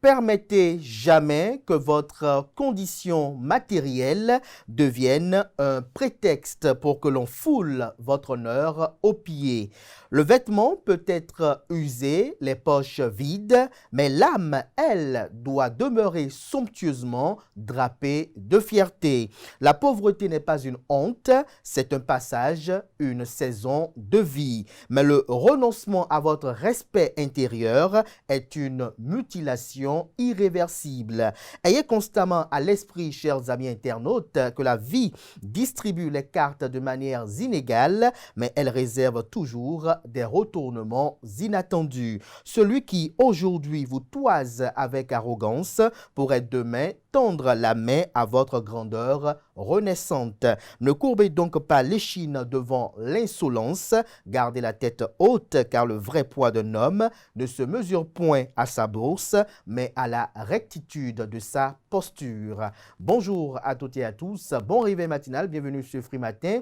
permettez jamais que votre condition matérielle devienne un prétexte pour que l'on foule votre honneur aux pieds. Le vêtement peut être usé, les poches vides, mais l'âme, elle, doit demeurer somptueusement drapée de fierté. La pauvreté n'est pas une honte, c'est un passage, une saison de vie. Mais le renoncement à votre respect intérieur est une mutilation irréversible. Ayez constamment à l'esprit, chers amis internautes, que la vie distribue les cartes de manière inégale, mais elle réserve toujours des retournements inattendus. Celui qui aujourd'hui vous toise avec arrogance pourrait demain tendre la main à votre grandeur renaissante. Ne courbez donc pas l'échine devant l'insolence, gardez la tête haute car le vrai poids d'un homme ne se mesure point à sa bourse, mais à la rectitude de sa posture. Bonjour à toutes et à tous, bon réveil matinal, bienvenue sur Free Matin.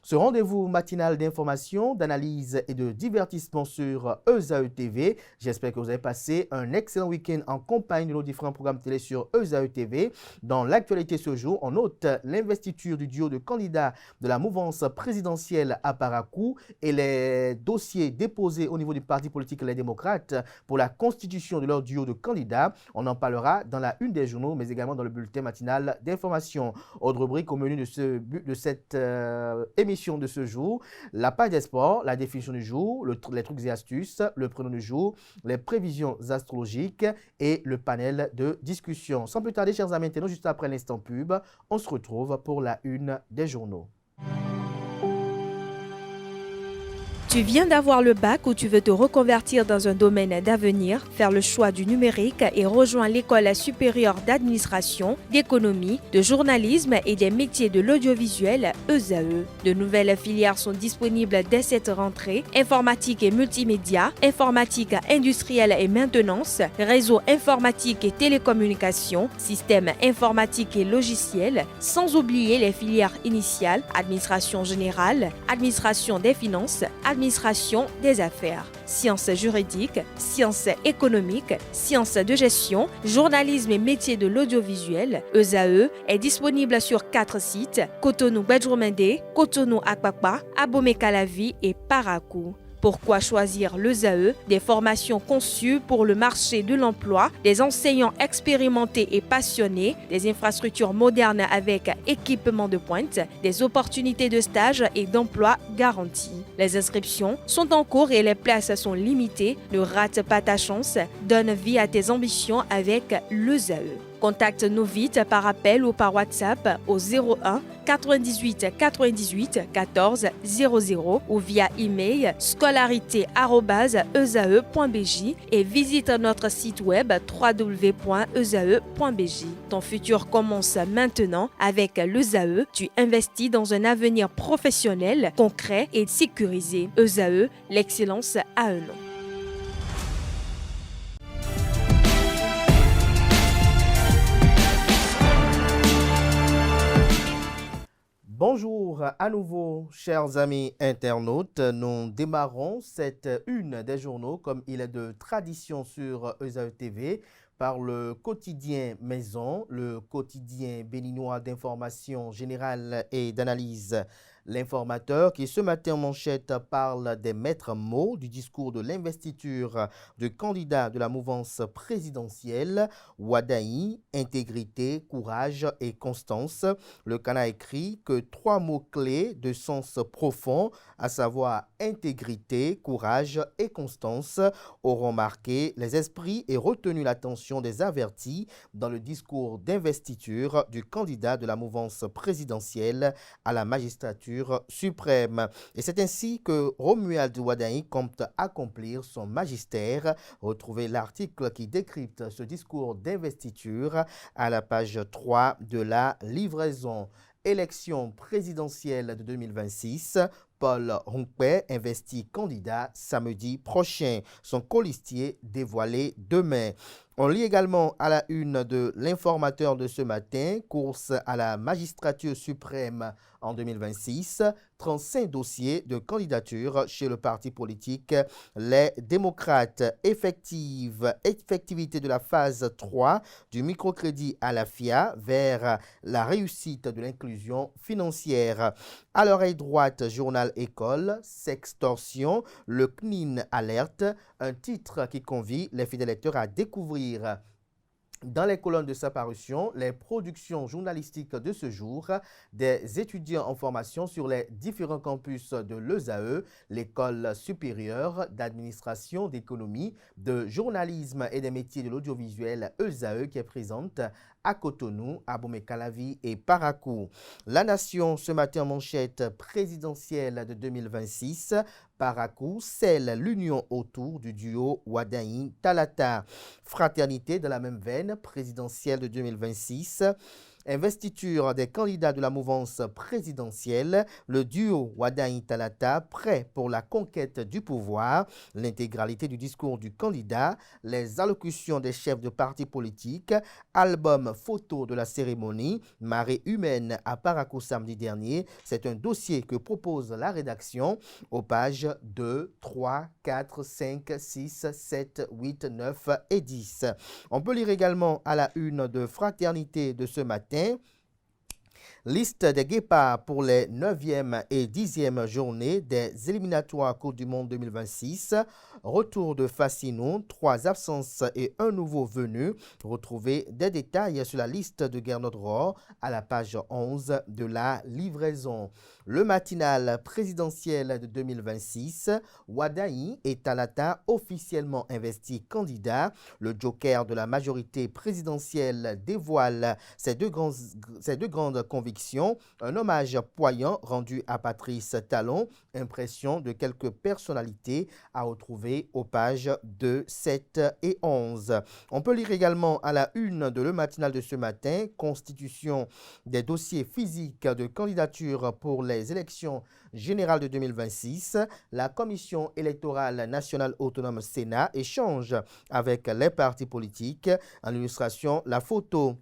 Ce rendez-vous matinal d'information, d'analyse et de divertissement sur ESAE TV. J'espère que vous avez passé un excellent week-end en compagnie de nos différents programmes télé sur ESAE TV. Dans l'actualité ce jour, on note l'investiture du duo de candidats de la mouvance présidentielle à Parakou et les dossiers déposés au niveau du parti politique Les Démocrates pour la constitution de leur duo de candidats. On en parlera dans la une des journaux, mais également dans le bulletin matinal d'information. Autre rubrique au menu de cette émission de ce jour, la page des sports, la définition du jour, les trucs et astuces, le prénom du jour, les prévisions astrologiques et le panel de discussion. Sans plus tarder, chers amis internautes, juste après l'instant pub, on se retrouve pour la une des journaux. Tu viens d'avoir le bac ou tu veux te reconvertir dans un domaine d'avenir, faire le choix du numérique et rejoindre l'école supérieure d'administration, d'économie, de journalisme et des métiers de l'audiovisuel ESAE. De nouvelles filières sont disponibles dès cette rentrée: informatique et multimédia, informatique industrielle et maintenance, réseau informatique et télécommunications, système informatique et logiciel, sans oublier les filières initiales: administration générale, administration des finances, administration des affaires, sciences juridiques, sciences économiques, sciences de gestion, journalisme et métiers de l'audiovisuel. ESAE est disponible sur 4 sites: Cotonou-Badjoumendé, Cotonou-Akpakpa, Abomey-Calavi et Parakou. Pourquoi choisir l'ESAE? Des formations conçues pour le marché de l'emploi, des enseignants expérimentés et passionnés, des infrastructures modernes avec équipement de pointe, des opportunités de stage et d'emploi garanties. Les inscriptions sont en cours et les places sont limitées. Ne rate pas ta chance, donne vie à tes ambitions avec l'ESAE. Contacte-nous vite par appel ou par WhatsApp au 01 98 98 14 00 ou via email scolarité@esae.bj et visite notre site web www.esae.bj. Ton futur commence maintenant avec l'ESAE. Tu investis dans un avenir professionnel, concret et sécurisé. ESAE, l'excellence à un nom. Bonjour à nouveau, chers amis internautes. Nous démarrons cette une des journaux, comme il est de tradition sur ESAE TV, par le quotidien Maison, le quotidien béninois d'information générale et d'analyse. L'informateur qui ce matin en manchette parle des maîtres mots du discours de l'investiture du candidat de la mouvance présidentielle, Wadaï, intégrité, courage et constance. Le Cana écrit que 3 mots-clés de sens profond, à savoir intégrité, courage et constance, auront marqué les esprits et retenu l'attention des avertis dans le discours d'investiture du candidat de la mouvance présidentielle à la magistrature suprême. Et c'est ainsi que Romuald Wadaï compte accomplir son magistère. Retrouvez l'article qui décrypte ce discours d'investiture à la page 3 de la livraison. Élection présidentielle de 2026, Paul Hunkpe investit candidat samedi prochain. Son colistier dévoilé demain. On lit également à la une de l'informateur de ce matin, course à la magistrature suprême en 2026, 35 dossiers de candidature chez le parti politique Les Démocrates. Effectivité de la phase 3 du microcrédit à la FIA vers la réussite de l'inclusion financière. À l'oreille droite, journal École, sextorsion, le CNIN alerte, un titre qui convie les fidèles lecteurs à découvrir dans les colonnes de sa parution les productions journalistiques de ce jour des étudiants en formation sur les différents campus de l'ESAE, l'École supérieure d'administration, d'économie, de journalisme et des métiers de l'audiovisuel ESAE qui est présente à Cotonou, à Abomey-Calavi et Parakou. La Nation, ce matin en manchette présidentielle de 2026, Parakou scelle l'union autour du duo Wadain-Talata. Fraternité de la même veine présidentielle de 2026. Investiture des candidats de la mouvance présidentielle, le duo Wadain-Talata prêt pour la conquête du pouvoir, l'intégralité du discours du candidat, les allocutions des chefs de partis politiques, album photo de la cérémonie, marée humaine à Parakou samedi dernier. C'est un dossier que propose la rédaction aux pages 2, 3, 4, 5, 6, 7, 8, 9 et 10. On peut lire également à la une de Fraternité de ce matin. Liste des guépards pour les 9e et 10e journées des éliminatoires Coupe du Monde 2026. Retour de Fassinou, 3 absences et un nouveau venu. Retrouvez des détails sur la liste de Gernot Rohr à la page 11 de la livraison. Le matinal présidentiel de 2026, Wadain et Talata officiellement investis candidats. Le joker de la majorité présidentielle dévoile ces deux grandes convictions. Un hommage poignant rendu à Patrice Talon, impression de quelques personnalités à retrouver aux pages 2, 7 et 11. On peut lire également à la une de Le Matinal de ce matin, constitution des dossiers physiques de candidature pour les élections générales de 2026. La Commission électorale nationale autonome Sénat échange avec les partis politiques. En illustration, la photo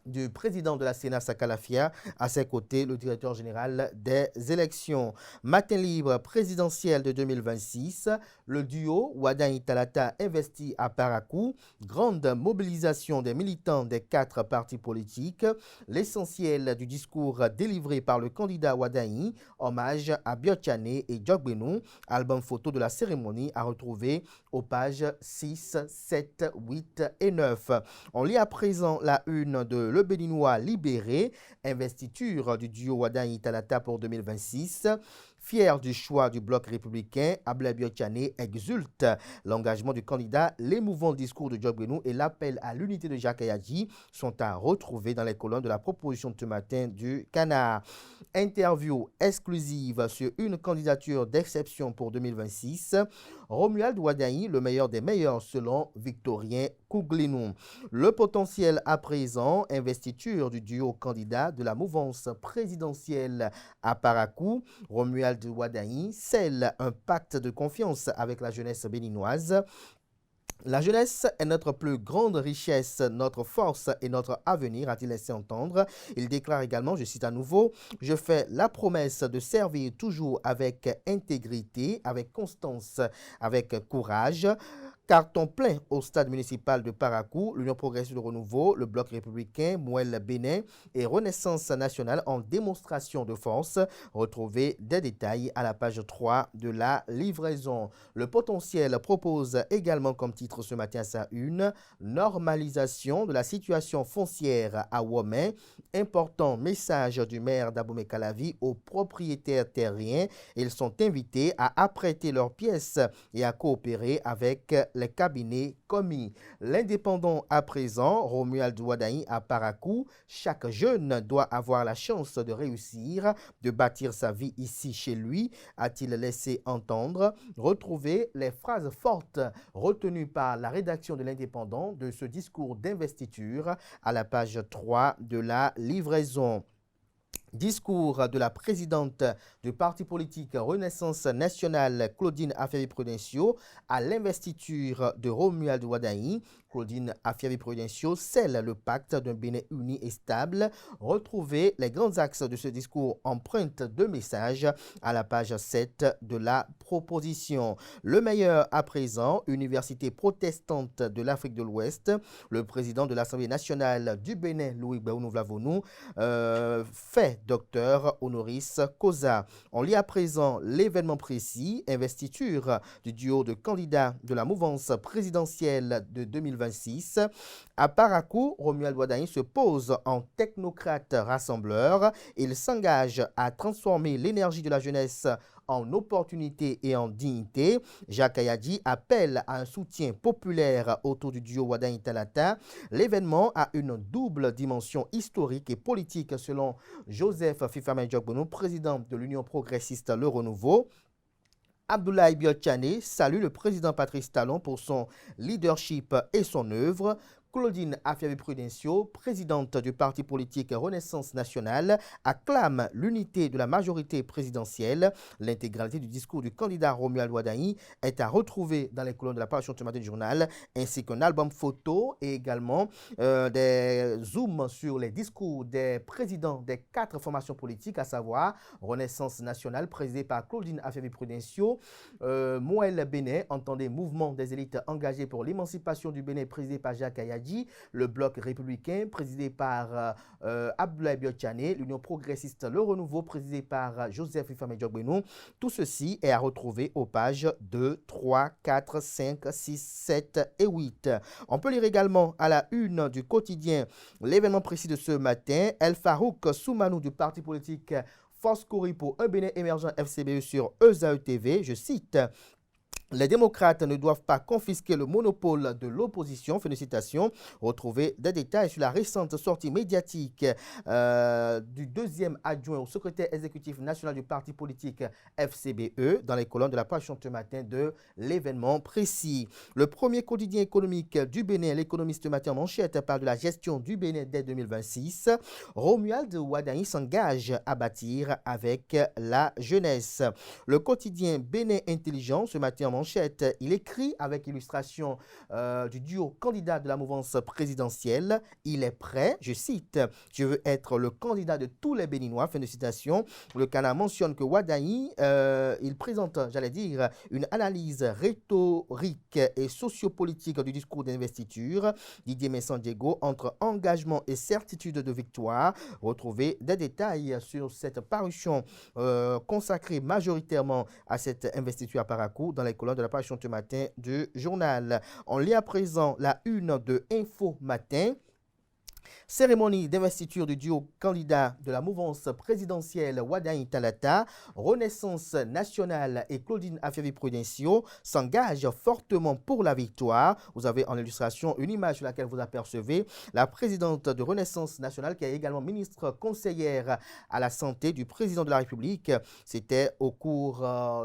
du président de la Sénat, Sakalafia, à ses côtés, le directeur général des élections. Matin libre présidentiel de 2026, le duo Wadain-Talata investi à Parakou, grande mobilisation des militants des 4 partis politiques, l'essentiel du discours délivré par le candidat Wadain, hommage à Biochane et Djogbenou, album photo de la cérémonie à retrouver aux pages 6, 7, 8 et 9. On lit à présent la une de Le Béninois libéré, investiture du duo Wadain-Talata pour 2026. Fier du choix du bloc républicain, Ablaye Biochane exulte l'engagement du candidat. L'émouvant discours de Djogbenou et l'appel à l'unité de Jacques Ayadji sont à retrouver dans les colonnes de la proposition de ce matin du Canard. Interview exclusive sur une candidature d'exception pour 2026. Romuald Wadain, le meilleur des meilleurs selon Victorien Kouglinou. Le potentiel à présent, investiture du duo candidat de la mouvance présidentielle à Parakou. Romuald Wadain scelle un pacte de confiance avec la jeunesse béninoise. La jeunesse est notre plus grande richesse, notre force et notre avenir, a-t-il laissé entendre. Il déclare également, je cite à nouveau, « Je fais la promesse de servir toujours avec intégrité, avec constance, avec courage. » Carton plein au stade municipal de Parakou, l'Union progressive de renouveau, le Bloc républicain, Mouel Bénin et Renaissance nationale en démonstration de force. Retrouvez des détails à la page 3 de la livraison. Le potentiel propose également comme titre ce matin à sa une, normalisation de la situation foncière à Womé. Important message du maire d'Abomey-Calavi aux propriétaires terriens. Ils sont invités à apprêter leurs pièces et à coopérer avec les cabinets commis. L'indépendant à présent, Romuald Wadain à Parakou, chaque jeune doit avoir la chance de réussir, de bâtir sa vie ici chez lui, a-t-il laissé entendre. Retrouvez les phrases fortes retenues par la rédaction de l'indépendant de ce discours d'investiture à la page 3 de la livraison. Discours de la présidente du parti politique Renaissance nationale, Claudine Affaire-Prudencio, à l'investiture de Romuald Wadaï. Claudine Affaire-Prudencio scelle le pacte d'un Bénin uni et stable. Retrouvez les grands axes de ce discours empreinte de messages à la page 7 de la proposition. Le meilleur à présent, Université protestante de l'Afrique de l'Ouest, le président de l'Assemblée nationale du Bénin, Louis Béounou-Vlavonou, fait docteur honoris causa. On lit à présent l'événement précis, investiture du duo de candidats de la mouvance présidentielle de 2026. À Parakou, Romuald Wadaï se pose en technocrate rassembleur. Il s'engage à transformer l'énergie de la jeunesse en opportunité et en dignité. Jacques Ayadi appelle à un soutien populaire autour du duo Wadaï-Talata. L'événement a une double dimension historique et politique selon Joseph Fifama Diogbono, président de l'Union progressiste Le Renouveau. Abdoulaye Biotchane salue le président Patrice Talon pour son leadership et son œuvre. Claudine Affaire-Prudencio, présidente du parti politique Renaissance nationale, acclame l'unité de la majorité présidentielle. L'intégralité du discours du candidat Romuald Wadaï est à retrouver dans les colonnes de la page ce matin du journal, ainsi qu'un album photo et également des zooms sur les discours des présidents des 4 formations politiques, à savoir Renaissance nationale, présidée par Claudine Affaire-Prudencio, Moël Bénin, entendez Mouvement des élites engagées pour l'émancipation du Bénin, présidé par Jacques Ayadi, le bloc républicain présidé par Abdoulaye Biotchane, l'Union progressiste Le Renouveau présidé par Joseph Fifame Diogbenou. Tout ceci est à retrouver aux pages 2, 3, 4, 5, 6, 7 et 8. On peut lire également à la une du quotidien l'événement précis de ce matin. El Farouk Soumanou du parti politique Force Cori pour un Bénin émergent FCBE sur ESAE TV, je cite: les démocrates ne doivent pas confisquer le monopole de l'opposition. Félicitations. Retrouvez des détails sur la récente sortie médiatique du deuxième adjoint au secrétaire exécutif national du parti politique FCBE dans les colonnes de la page ce matin de l'événement précis. Le premier quotidien économique du Bénin, l'économiste matin en manchette, parle de la gestion du Bénin dès 2026. Romuald Wadaï s'engage à bâtir avec la jeunesse. Le quotidien Bénin Intelligent ce matin en manchette, il écrit avec illustration du duo candidat de la mouvance présidentielle. Il est prêt, je cite: je veux être le candidat de tous les Béninois. Fin de citation. Le Canard mentionne que Wadaï, il présente, j'allais dire, une analyse rhétorique et sociopolitique du discours d'investiture. Didier Messan Diego, entre engagement et certitude de victoire. Retrouvez des détails sur cette parution consacrée majoritairement à cette investiture à Parakou dans les colonnes de la page ce matin du journal. On lit à présent la une de Info Matin. Cérémonie d'investiture du duo candidat de la mouvance présidentielle Wadaï-Talata, Renaissance nationale et Claudine Affaire-Prudencio s'engagent fortement pour la victoire. Vous avez en illustration une image sur laquelle vous apercevez la présidente de Renaissance nationale qui est également ministre conseillère à la santé du président de la République. C'était au cours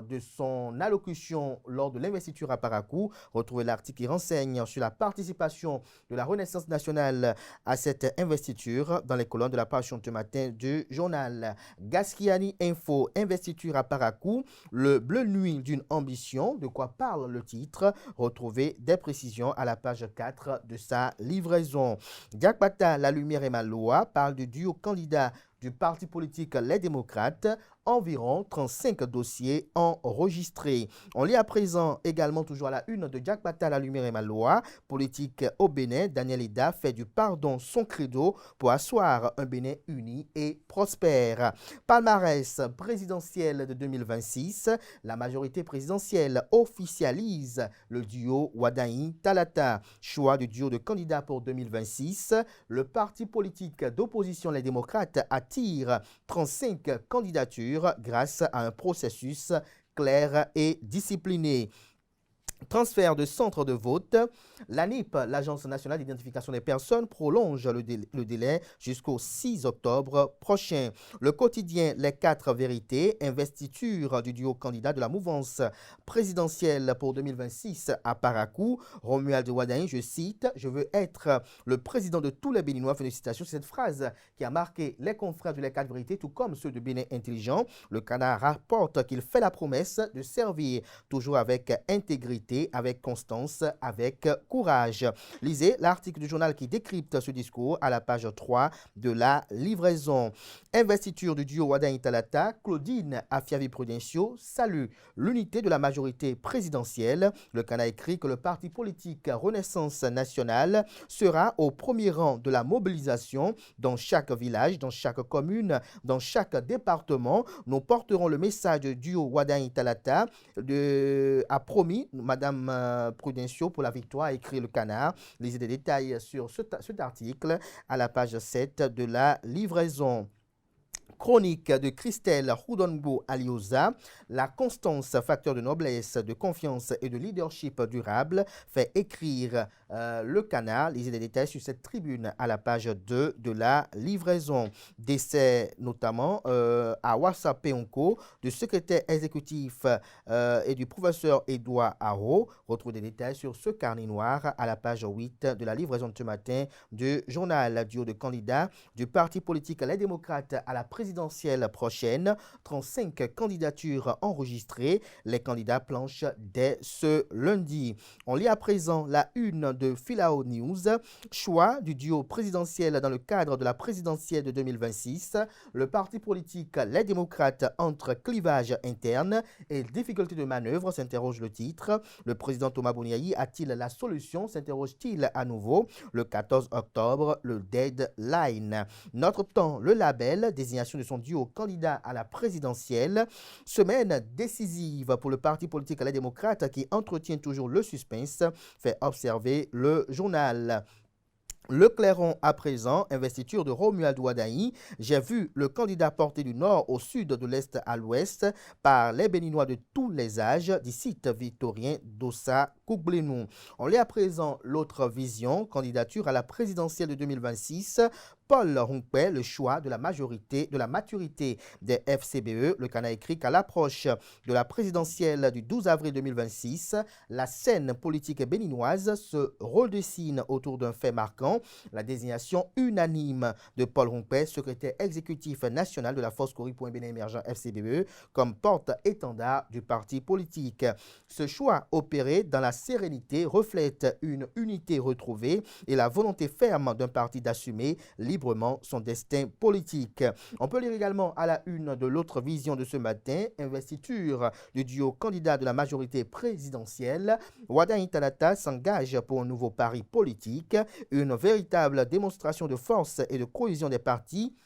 de son allocution lors de l'investiture à Parakou. Retrouvez l'article qui renseigne sur la participation de la Renaissance nationale à cette investiture dans les colonnes de la page ce matin du journal. Gaskiani Info, investiture à Parakou, le bleu nuit d'une ambition. De quoi parle le titre? Retrouvez des précisions à la page 4 de sa livraison. Diakbata, la lumière et ma loi parle du duo candidat du parti politique Les Démocrates, environ 35 dossiers enregistrés. On lit à présent également toujours à la une de Jack Bata, la lumière et ma loi, politique au Bénin. Daniel Ida fait du pardon son credo pour asseoir un Bénin uni et prospère. Palmarès présidentiel de 2026, la majorité présidentielle officialise le duo Wadaï-Talata. Choix du duo de candidats pour 2026, le parti politique d'opposition Les Démocrates attire 35 candidatures grâce à un processus clair et discipliné. Transfert de centres de vote. L'ANIP, l'Agence nationale d'identification des personnes, prolonge le délai jusqu'au 6 octobre prochain. Le quotidien Les 4 vérités, investiture du duo candidat de la mouvance présidentielle pour 2026 à Parakou. Romuald Wadain, je cite, « Je veux être le président de tous les Béninois ». Félicitations, c'est cette phrase qui a marqué les confrères de Les 4 vérités, tout comme ceux de Bénin Intelligent. Le Canard rapporte qu'il fait la promesse de servir toujours avec intégrité, avec constance, avec courage. Lisez l'article du journal qui décrypte ce discours à la page 3 de la livraison. Investiture du duo Wadain Talata, Claudine Afiavi-Prudencio salue l'unité de la majorité présidentielle. Le Canard écrit que le parti politique Renaissance nationale sera au premier rang de la mobilisation dans chaque village, dans chaque commune, dans chaque département. Nous porterons le message du duo Wadain Talata a promis Madame Prudencio pour la victoire, a écrit le Canard. Lisez des détails sur cet article à la page 7 de la livraison. Chronique de Christelle Houdonbo Alioza, la constance, facteur de noblesse, de confiance et de leadership durable, fait écrire le Canard. Lisez les détails sur cette tribune à la page 2 de la livraison. Décès notamment à Wassa Peonko du secrétaire exécutif et du professeur Edouard Haro. Retrouvez des détails sur ce carnet noir à la page 8 de la livraison de ce matin du journal. Duo de candidats du parti politique Les Démocrates à la présidentielle prochaine. 35 candidatures enregistrées. Les candidats planchent dès ce lundi. On lit à présent la une de Philao News. Choix du duo présidentiel dans le cadre de la présidentielle de 2026. Le parti politique Les Démocrates entre clivage interne et difficulté de manœuvre, s'interroge le titre. Le président Thomas Bouniaï a-t-il la solution, s'interroge-t-il à nouveau. Le 14 octobre, le deadline. Notre temps, le label, désignation de son duo candidat à la présidentielle. Semaine décisive pour le parti politique Les Démocrates qui entretient toujours le suspense, fait observer le journal. Le Clairon à présent, investiture de Romuald Wadain. J'ai vu le candidat porté du nord au sud, de l'est à l'ouest, par les Béninois de tous les âges, du site victorien d'Ossa Kougblinou. On lit à présent l'autre vision, candidature à la présidentielle de 2026. Paul Rompé, le choix de la majorité, de la maturité des FCBE. Le Canard écrit qu'à l'approche de la présidentielle du 12 avril 2026, la scène politique béninoise se redessine autour d'un fait marquant, la désignation unanime de Paul Rompé, secrétaire exécutif national de la Force Cori pour un Bénin émergent FCBE, comme porte-étendard du parti politique. Ce choix opéré dans la sérénité reflète une unité retrouvée et la volonté ferme d'un parti d'assumer librement son destin politique. On peut lire également à la une de l'autre vision de ce matin, investiture du duo candidat de la majorité présidentielle. Wadain Talata s'engage pour un nouveau pari politique, une véritable démonstration de force et de cohésion des partis.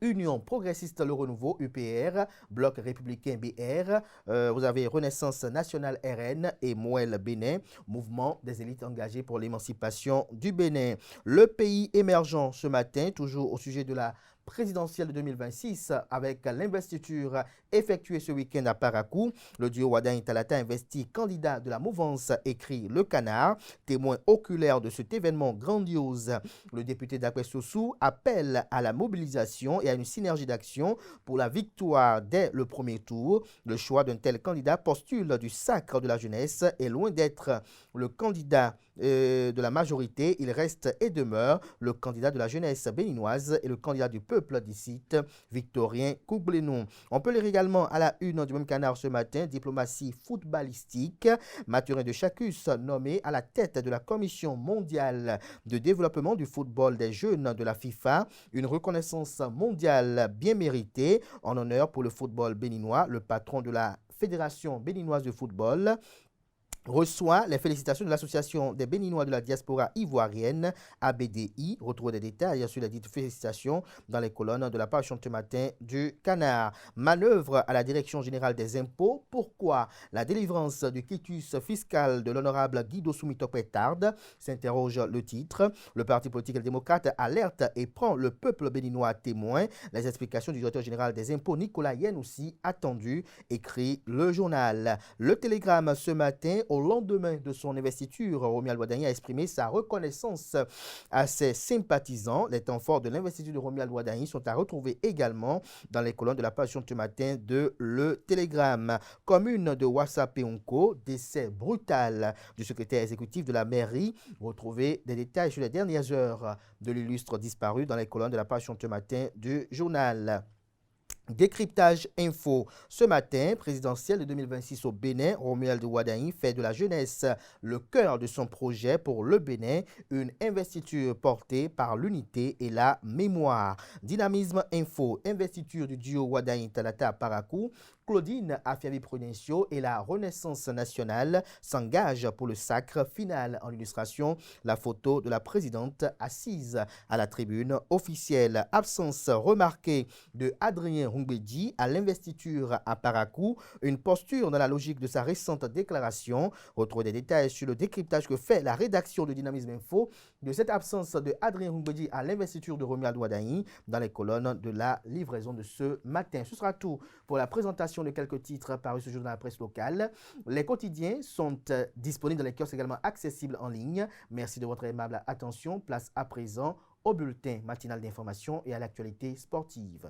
Union progressiste Le Renouveau, UPR, Bloc républicain BR, vous avez Renaissance nationale RN et Moël Bénin, mouvement des élites engagées pour l'émancipation du Bénin. Le pays émergent ce matin, toujours au sujet de la présidentielle de 2026 avec l'investiture effectuée ce week-end à Parakou. Le duo Wadain Talata investi candidat de la mouvance, écrit le Canard. Témoin oculaire de cet événement grandiose, le député d'Akwessossou appelle à la mobilisation et à une synergie d'action pour la victoire dès le premier tour. Le choix d'un tel candidat postule du sacre de la jeunesse et loin d'être le candidat de la majorité, il reste et demeure le candidat de la jeunesse béninoise et le candidat du peuple d'ici, Victorien Kougblinou. On peut lire également à la une du même Canard ce matin, diplomatie footballistique. Mathurin de Chacus nommé à la tête de la Commission mondiale de développement du football des jeunes de la FIFA. Une reconnaissance mondiale bien méritée en honneur pour le football béninois. Le patron de la Fédération béninoise de football reçoit les félicitations de l'Association des Béninois de la diaspora ivoirienne, ABDI. Retrouvez des détails sur les dites félicitations dans les colonnes de la page ce matin du Canard. Manœuvre à la Direction générale des impôts. Pourquoi pourquoi la délivrance du quitus fiscal de l'honorable Guido Soumitokwe tarde, s'interroge le titre. Le parti politique démocrate alerte et prend le peuple béninois à témoin. Les explications du directeur général des impôts, Nicolas Yennoussi, attendues, écrit le journal. Le Télégramme ce matin, au lendemain de son investiture, Romuald Wadagni a exprimé sa reconnaissance à ses sympathisants. Les temps forts de l'investiture de Romuald Wadagni sont à retrouver également dans les colonnes de la page ce matin de Le Télégramme. Commune de Ouassa-Peonko, décès brutal du secrétaire exécutif de la mairie. Retrouvez des détails sur les dernières heures de l'illustre disparu dans les colonnes de la page ce matin du journal. Décryptage info. Ce matin, présidentielle de 2026 au Bénin, Romuald Wadagni fait de la jeunesse le cœur de son projet pour le Bénin, une investiture portée par l'unité et la mémoire. Dynamisme info, investiture du duo Wadagni-Talata Parakou. Claudine Afiavi-Prudencio et la Renaissance nationale s'engagent pour le sacre final. En illustration, la photo de la présidente assise à la tribune officielle. Absence remarquée de Adrien Rumbedi à l'investiture à Parakou. Une posture dans la logique de sa récente déclaration. Retrouvez des détails sur le décryptage que fait la rédaction de Dynamisme Info de cette absence de Adrien Rumbedi à l'investiture de Romuald Wadagni dans les colonnes de la livraison de ce matin. Ce sera tout pour la présentation de quelques titres parus ce jour dans la presse locale. Les quotidiens sont disponibles dans les kiosques, également accessibles en ligne. Merci de votre aimable attention. Place à présent au bulletin matinal d'information et à l'actualité sportive.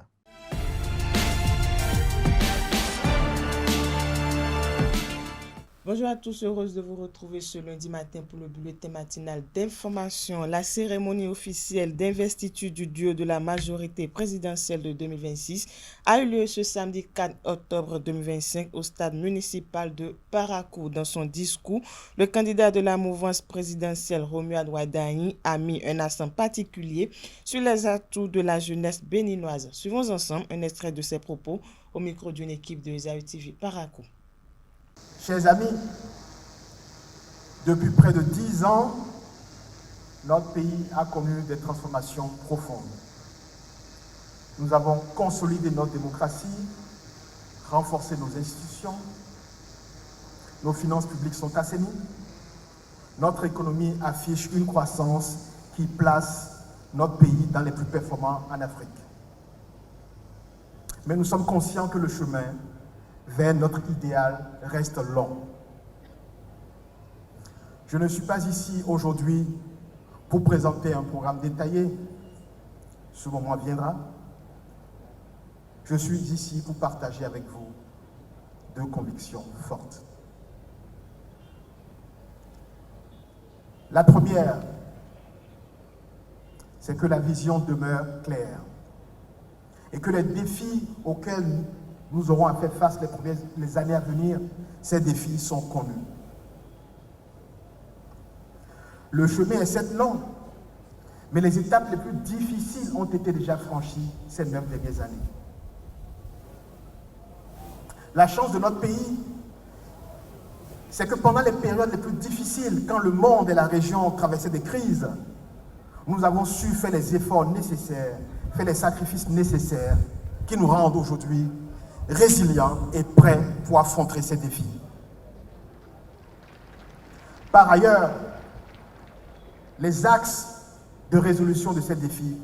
Bonjour à tous, heureuse de vous retrouver ce lundi matin pour le bulletin matinal d'information. La cérémonie officielle d'investiture du duo de la majorité présidentielle de 2026 a eu lieu ce samedi 4 octobre 2025 au stade municipal de Parakou. Dans son discours, le candidat de la mouvance présidentielle Romuald Wadagni a mis un accent particulier sur les atouts de la jeunesse béninoise. Suivons ensemble un extrait de ses propos au micro d'une équipe de Isaïe TV Parakou. Chers amis, depuis près de 10 ans, notre pays a connu des transformations profondes. Nous avons consolidé notre démocratie, renforcé nos institutions, nos finances publiques sont assainies, notre économie affiche une croissance qui place notre pays dans les plus performants en Afrique. Mais nous sommes conscients que le chemin vers notre idéal reste long. Je ne suis pas ici aujourd'hui pour présenter un programme détaillé. Ce moment viendra. Je suis ici pour partager avec vous deux convictions fortes. La première, c'est que la vision demeure claire et que les défis auxquels nous aurons à faire face les années à venir, ces défis sont connus. Le chemin est certes long, mais les étapes les plus difficiles ont été déjà franchies ces 9 dernières années. La chance de notre pays, c'est que pendant les périodes les plus difficiles, quand le monde et la région traversaient des crises, nous avons su faire les efforts nécessaires, faire les sacrifices nécessaires qui nous rendent aujourd'hui résilients et prêts pour affronter ces défis. Par ailleurs, les axes de résolution de ces défis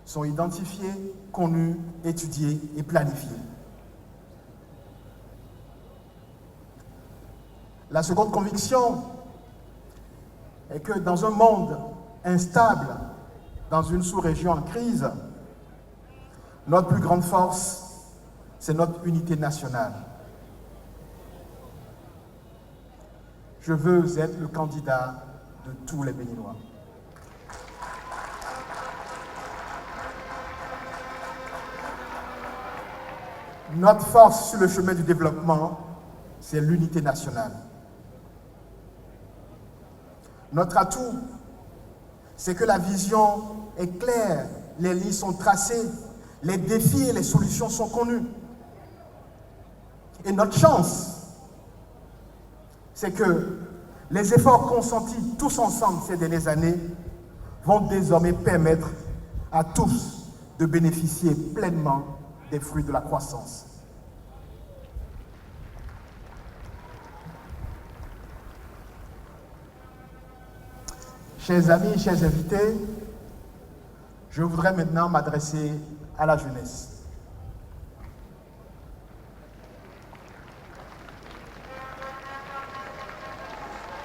sont identifiés, connus, étudiés et planifiés. La seconde conviction est que dans un monde instable, dans une sous-région en crise, notre plus grande force, c'est notre unité nationale. Je veux être le candidat de tous les Béninois. Notre force sur le chemin du développement, c'est l'unité nationale. Notre atout, c'est que la vision est claire, les lignes sont tracées, les défis et les solutions sont connus. Et notre chance, c'est que les efforts consentis tous ensemble ces dernières années vont désormais permettre à tous de bénéficier pleinement des fruits de la croissance. Chers amis, chers invités, je voudrais maintenant m'adresser à la jeunesse.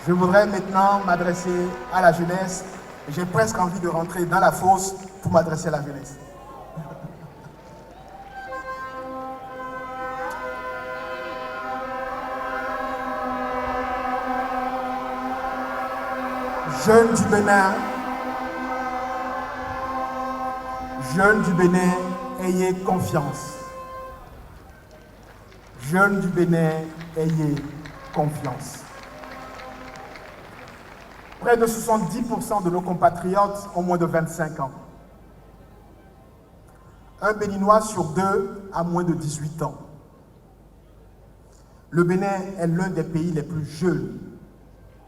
Je voudrais maintenant m'adresser à la jeunesse. J'ai presque envie de rentrer dans la fosse pour m'adresser à la jeunesse. Jeunes du Bénin, ayez confiance. Jeunes du Bénin, ayez confiance. Près de 70% de nos compatriotes ont moins de 25 ans. Un Béninois sur 2 a moins de 18 ans. Le Bénin est l'un des pays les plus jeunes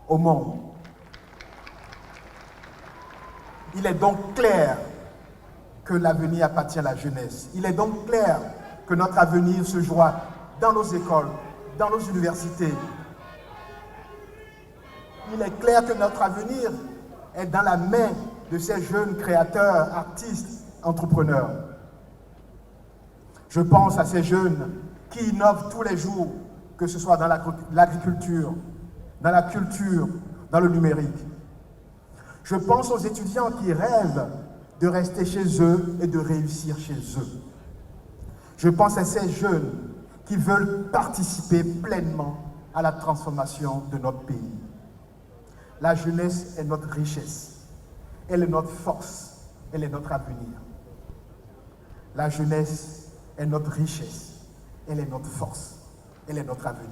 au monde. Il est donc clair que l'avenir appartient à la jeunesse. Il est donc clair que notre avenir se joue dans nos écoles, dans nos universités. Il est clair que notre avenir est dans la main de ces jeunes créateurs, artistes, entrepreneurs. Je pense à ces jeunes qui innovent tous les jours, que ce soit dans l'agriculture, dans la culture, dans le numérique. Je pense aux étudiants qui rêvent de rester chez eux et de réussir chez eux. Je pense à ces jeunes qui veulent participer pleinement à la transformation de notre pays. La jeunesse est notre richesse, elle est notre force, elle est notre avenir. La jeunesse est notre richesse, elle est notre force, elle est notre avenir.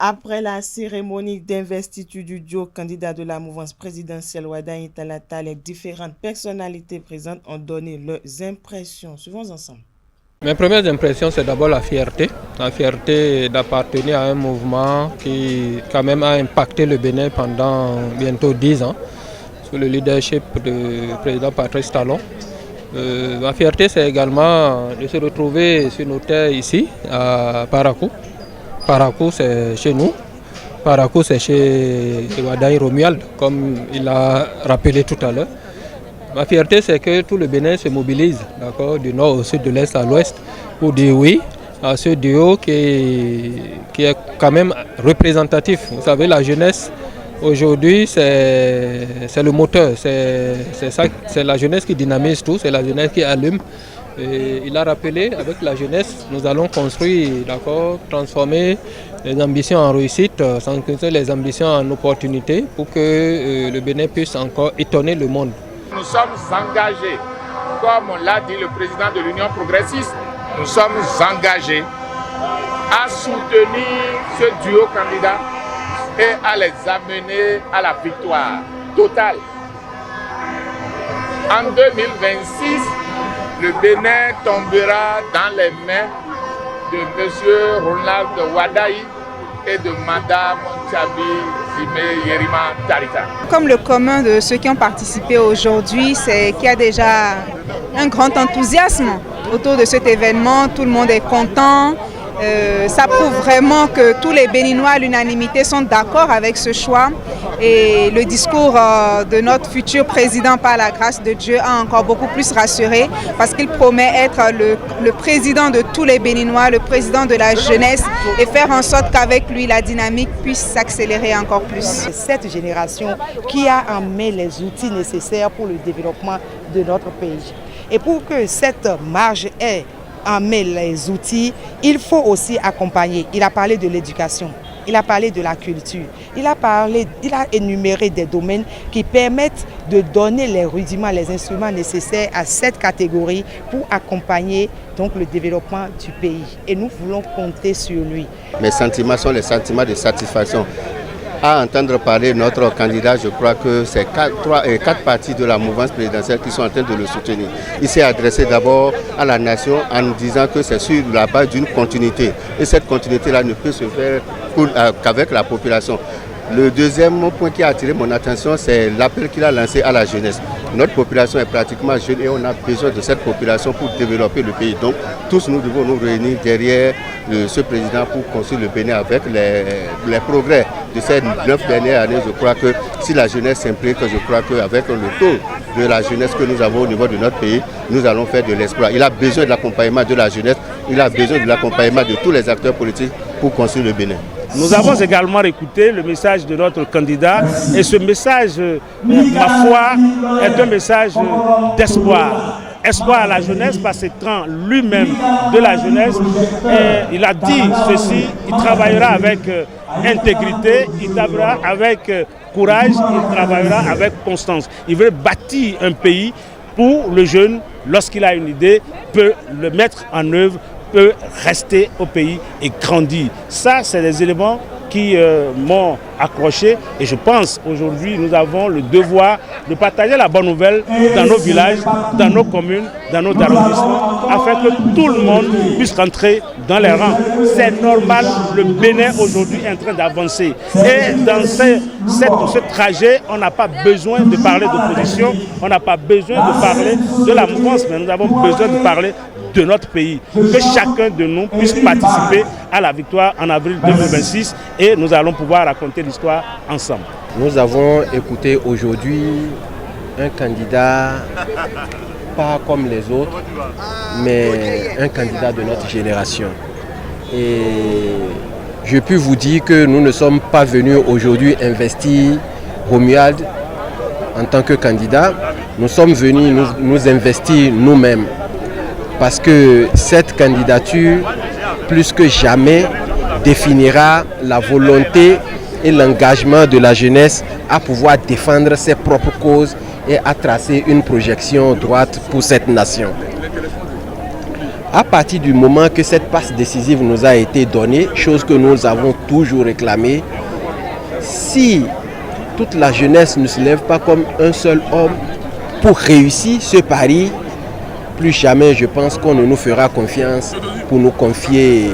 Après la cérémonie d'investiture du duo candidat de la mouvance présidentielle Wadaye Talata, les différentes personnalités présentes ont donné leurs impressions. Suivons ensemble. Mes premières impressions, c'est d'abord la fierté d'appartenir à un mouvement qui quand même a impacté le Bénin pendant bientôt 10 ans, sous le leadership du président Patrice Talon. Ma fierté, c'est également de se retrouver sur nos terres ici, à Parakou. Parakou, c'est chez nous. Parakou, c'est chez Wadaye Romuald, comme il a rappelé tout à l'heure. Ma fierté, c'est que tout le Bénin se mobilise, d'accord, du nord au sud, de l'est à l'ouest, pour dire oui à ce duo qui est quand même représentatif. Vous savez, la jeunesse, aujourd'hui, c'est le moteur. C'est la jeunesse qui dynamise tout, c'est la jeunesse qui allume. Et il a rappelé, avec la jeunesse, nous allons construire, d'accord, transformer les ambitions en réussite, transformer les ambitions en opportunités pour que le Bénin puisse encore étonner le monde. Nous sommes engagés, comme l'a dit le président de l'Union progressiste, nous sommes engagés à soutenir ce duo candidat et à les amener à la victoire totale. En 2026, le Bénin tombera dans les mains de M. Ronald Wadaye et de Mme Tchabi Zime Yerima Tarita. Comme le commun de ceux qui ont participé aujourd'hui, c'est qu'il y a déjà un grand enthousiasme autour de cet événement. Tout le monde est content. Ça prouve vraiment que tous les Béninois à l'unanimité sont d'accord avec ce choix. Et le discours de notre futur président, par la grâce de Dieu, a encore beaucoup plus rassuré parce qu'il promet être le président de tous les Béninois, le président de la jeunesse et faire en sorte qu'avec lui, la dynamique puisse s'accélérer encore plus. Cette génération qui a en main les outils nécessaires pour le développement de notre pays. Et pour que cette marge ait en main les outils, il faut aussi accompagner. Il a parlé de l'éducation, il a parlé de la culture, il a énuméré des domaines qui permettent de donner les rudiments, les instruments nécessaires à cette catégorie pour accompagner donc le développement du pays. Et nous voulons compter sur lui. Mes sentiments sont les sentiments de satisfaction. À entendre parler notre candidat, je crois que c'est quatre partis de la mouvance présidentielle qui sont en train de le soutenir. Il s'est adressé d'abord à la nation en disant que c'est sur la base d'une continuité. Et cette continuité-là ne peut se faire qu'avec la population. Le deuxième point qui a attiré mon attention, c'est l'appel qu'il a lancé à la jeunesse. Notre population est pratiquement jeune et on a besoin de cette population pour développer le pays. Donc tous nous devons nous réunir derrière ce président pour construire le Bénin avec les progrès de ces 9 dernières années. Je crois que si la jeunesse s'implique, je crois qu'avec le taux de la jeunesse que nous avons au niveau de notre pays, nous allons faire de l'espoir. Il a besoin de l'accompagnement de la jeunesse, il a besoin de l'accompagnement de tous les acteurs politiques pour construire le Bénin. Nous avons également écouté le message de notre candidat et ce message, ma foi, est un message d'espoir. Espoir à la jeunesse parce qu'étant lui-même de la jeunesse, il a dit ceci, il travaillera avec intégrité, il travaillera avec courage, il travaillera avec constance. Il veut bâtir un pays pour le jeune, lorsqu'il a une idée, peut le mettre en œuvre, peut rester au pays et grandir. Ça, c'est des éléments qui m'ont accroché et je pense aujourd'hui nous avons le devoir de partager la bonne nouvelle dans nos villages, dans nos communes, dans nos arrondissements afin que tout le monde puisse rentrer dans les rangs. C'est normal, le Bénin aujourd'hui est en train d'avancer et dans ce trajet, on n'a pas besoin de parler d'opposition, on n'a pas besoin de parler de la mouvance, mais nous avons besoin de parler de notre pays, que chacun de nous puisse participer à la victoire en avril 2026 et nous allons pouvoir raconter l'histoire ensemble. Nous avons écouté aujourd'hui un candidat pas comme les autres, mais un candidat de notre génération. Et je peux vous dire que nous ne sommes pas venus aujourd'hui investir Romuald en tant que candidat, nous sommes venus nous investir nous-mêmes. Parce que cette candidature, plus que jamais, définira la volonté et l'engagement de la jeunesse à pouvoir défendre ses propres causes et à tracer une projection droite pour cette nation. À partir du moment que cette passe décisive nous a été donnée, chose que nous avons toujours réclamée, si toute la jeunesse ne se lève pas comme un seul homme pour réussir ce pari, plus jamais je pense qu'on ne nous fera confiance pour nous confier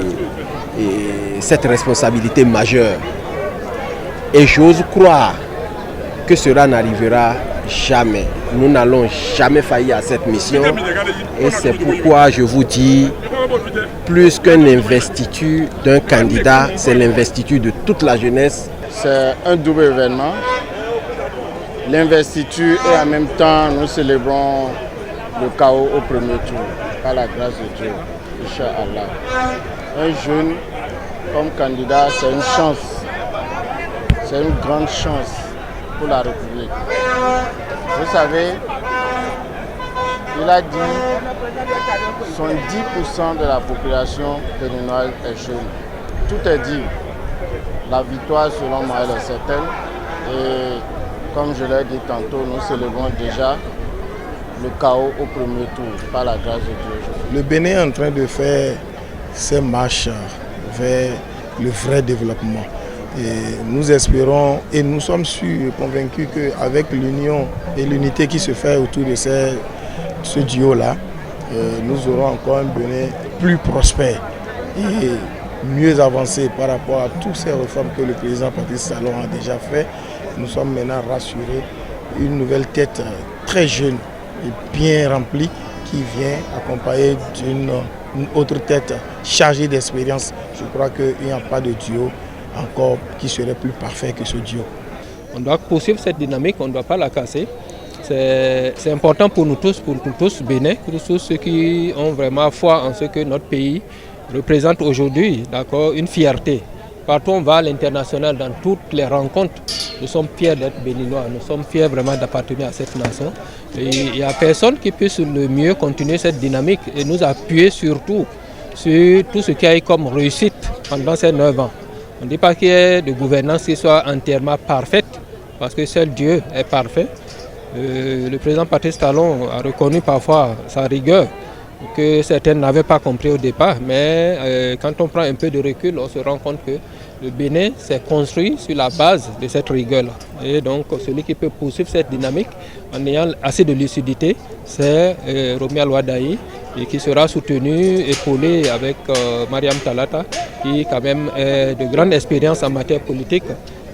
cette responsabilité majeure. Et j'ose croire que cela n'arrivera jamais. Nous n'allons jamais faillir à cette mission. Et c'est pourquoi je vous dis, plus qu'une investiture d'un candidat, c'est l'investiture de toute la jeunesse. C'est un double événement. L'investiture et en même temps nous célébrons le chaos au premier tour, par la grâce de Dieu, Inch'Allah. Un jeune comme candidat, c'est une chance, c'est une grande chance pour la République. Vous savez, il a dit 70% de la population béninoise est jeune. Tout est dit. La victoire, selon moi, elle est certaine. Et comme je l'ai dit tantôt, nous célébrons déjà le chaos au premier tour, par la grâce de Dieu. Le Bénin est en train de faire ses marches vers le vrai développement. Et nous espérons et nous sommes sûrs et convaincus qu'avec l'union et l'unité qui se fait autour de ce duo-là, nous aurons encore un Bénin plus prospère et mieux avancé par rapport à toutes ces réformes que le président Patrice Talon a déjà fait. Nous sommes maintenant rassurés. Une nouvelle tête très jeune et bien remplie qui vient accompagner d'une autre tête chargée d'expérience. Je crois qu'il n'y a pas de duo encore qui serait plus parfait que ce duo. On doit poursuivre cette dynamique, on ne doit pas la casser. C'est important pour nous tous, Bénin, pour tous ceux qui ont vraiment foi en ce que notre pays représente aujourd'hui, d'accord, une fierté. Partout on va à l'international, dans toutes les rencontres, nous sommes fiers d'être béninois, nous sommes fiers vraiment d'appartenir à cette nation. Et il n'y a personne qui puisse le mieux continuer cette dynamique et nous appuyer surtout sur tout ce qui a eu comme réussite pendant ces 9 ans. On ne dit pas qu'il y ait de gouvernance qui soit entièrement parfaite, parce que seul Dieu est parfait. Le président Patrice Talon a reconnu parfois sa rigueur, que certains n'avaient pas compris au départ, mais quand on prend un peu de recul, on se rend compte que le Bénin s'est construit sur la base de cette rigueur-là. Et donc celui qui peut poursuivre cette dynamique en ayant assez de lucidité, c'est Romuald Wadaï, et qui sera soutenu, épaulé avec Mariam Talata, qui quand même a de grandes expériences en matière politique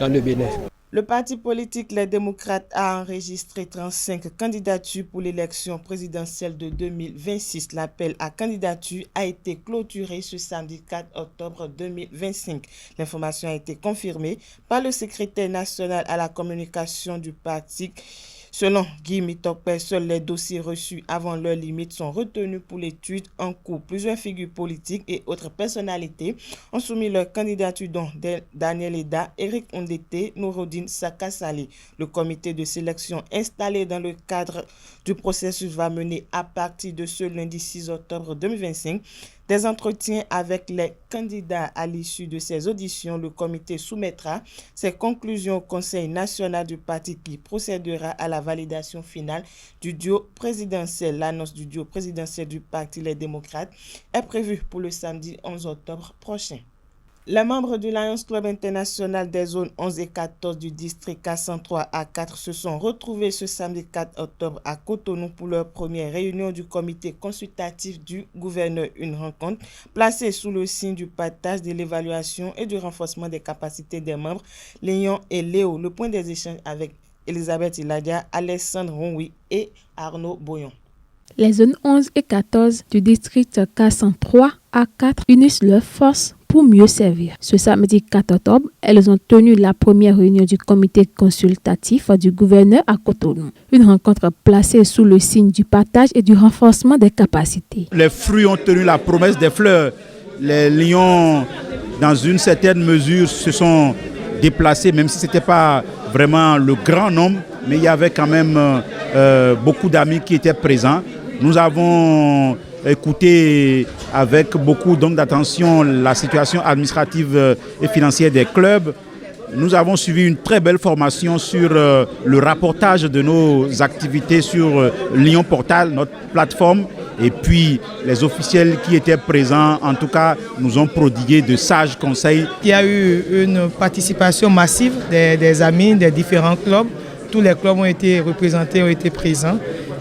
dans le Bénin. Le parti politique Les Démocrates a enregistré 35 candidatures pour l'élection présidentielle de 2026. L'appel à candidature a été clôturé ce samedi 4 octobre 2025. L'information a été confirmée par le secrétaire national à la communication du parti. Selon Guy Mitokpe, seuls les dossiers reçus avant leur limite sont retenus pour l'étude en cours. Plusieurs figures politiques et autres personnalités ont soumis leur candidature, dont Daniel Eda, Eric Ondete, Nouroudine Sakassali. Le comité de sélection installé dans le cadre du processus va mener à partir de ce lundi 6 octobre 2025 des entretiens avec les candidats. À l'issue de ces auditions, le comité soumettra ses conclusions au Conseil national du parti qui procédera à la validation finale du duo présidentiel. L'annonce du duo présidentiel du parti Les Démocrates est prévue pour le samedi 11 octobre prochain. Les membres du Lions Club International des zones 11 et 14 du district K103 à 4 se sont retrouvés ce samedi 4 octobre à Cotonou pour leur première réunion du comité consultatif du gouverneur. Une rencontre placée sous le signe du partage, de l'évaluation et du renforcement des capacités des membres Léon et Léo. Le point des échanges avec Elisabeth Iladia, Alexandre Ronwi et Arnaud Boyon. Les zones 11 et 14 du district K103 à 4 unissent leurs forces pour mieux servir. Ce samedi 4 octobre, elles ont tenu la première réunion du comité consultatif du gouverneur à Cotonou. Une rencontre placée sous le signe du partage et du renforcement des capacités. Les fruits ont tenu la promesse des fleurs. Les lions, dans une certaine mesure, se sont déplacés, même si ce n'était pas vraiment le grand nombre, mais il y avait quand même beaucoup d'amis qui étaient présents. Nous avons écouté avec beaucoup d'attention la situation administrative et financière des clubs. Nous avons suivi une très belle formation sur le rapportage de nos activités sur Lyon Portal, notre plateforme. Et puis les officiels qui étaient présents, en tout cas, nous ont prodigué de sages conseils. Il y a eu une participation massive des amis des différents clubs. Tous les clubs ont été représentés, ont été présents.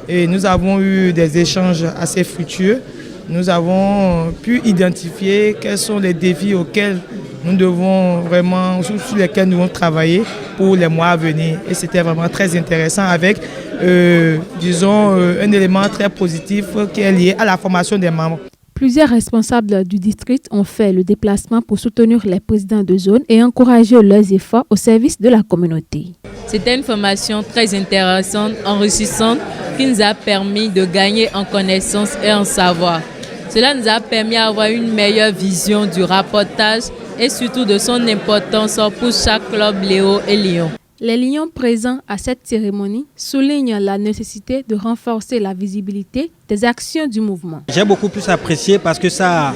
Et nous avons eu des échanges assez fructueux. Nous avons pu identifier quels sont les défis auxquels nous devons vraiment, sur lesquels nous devons travailler pour les mois à venir. Et c'était vraiment très intéressant avec, un élément très positif qui est lié à la formation des membres. Plusieurs responsables du district ont fait le déplacement pour soutenir les présidents de zone et encourager leurs efforts au service de la communauté. C'était une formation très intéressante, enrichissante, qui nous a permis de gagner en connaissances et en savoir. Cela nous a permis d'avoir une meilleure vision du rapportage et surtout de son importance pour chaque club Léo et Lyon. Les lions présents à cette cérémonie soulignent la nécessité de renforcer la visibilité des actions du mouvement. J'ai beaucoup plus apprécié parce que ça a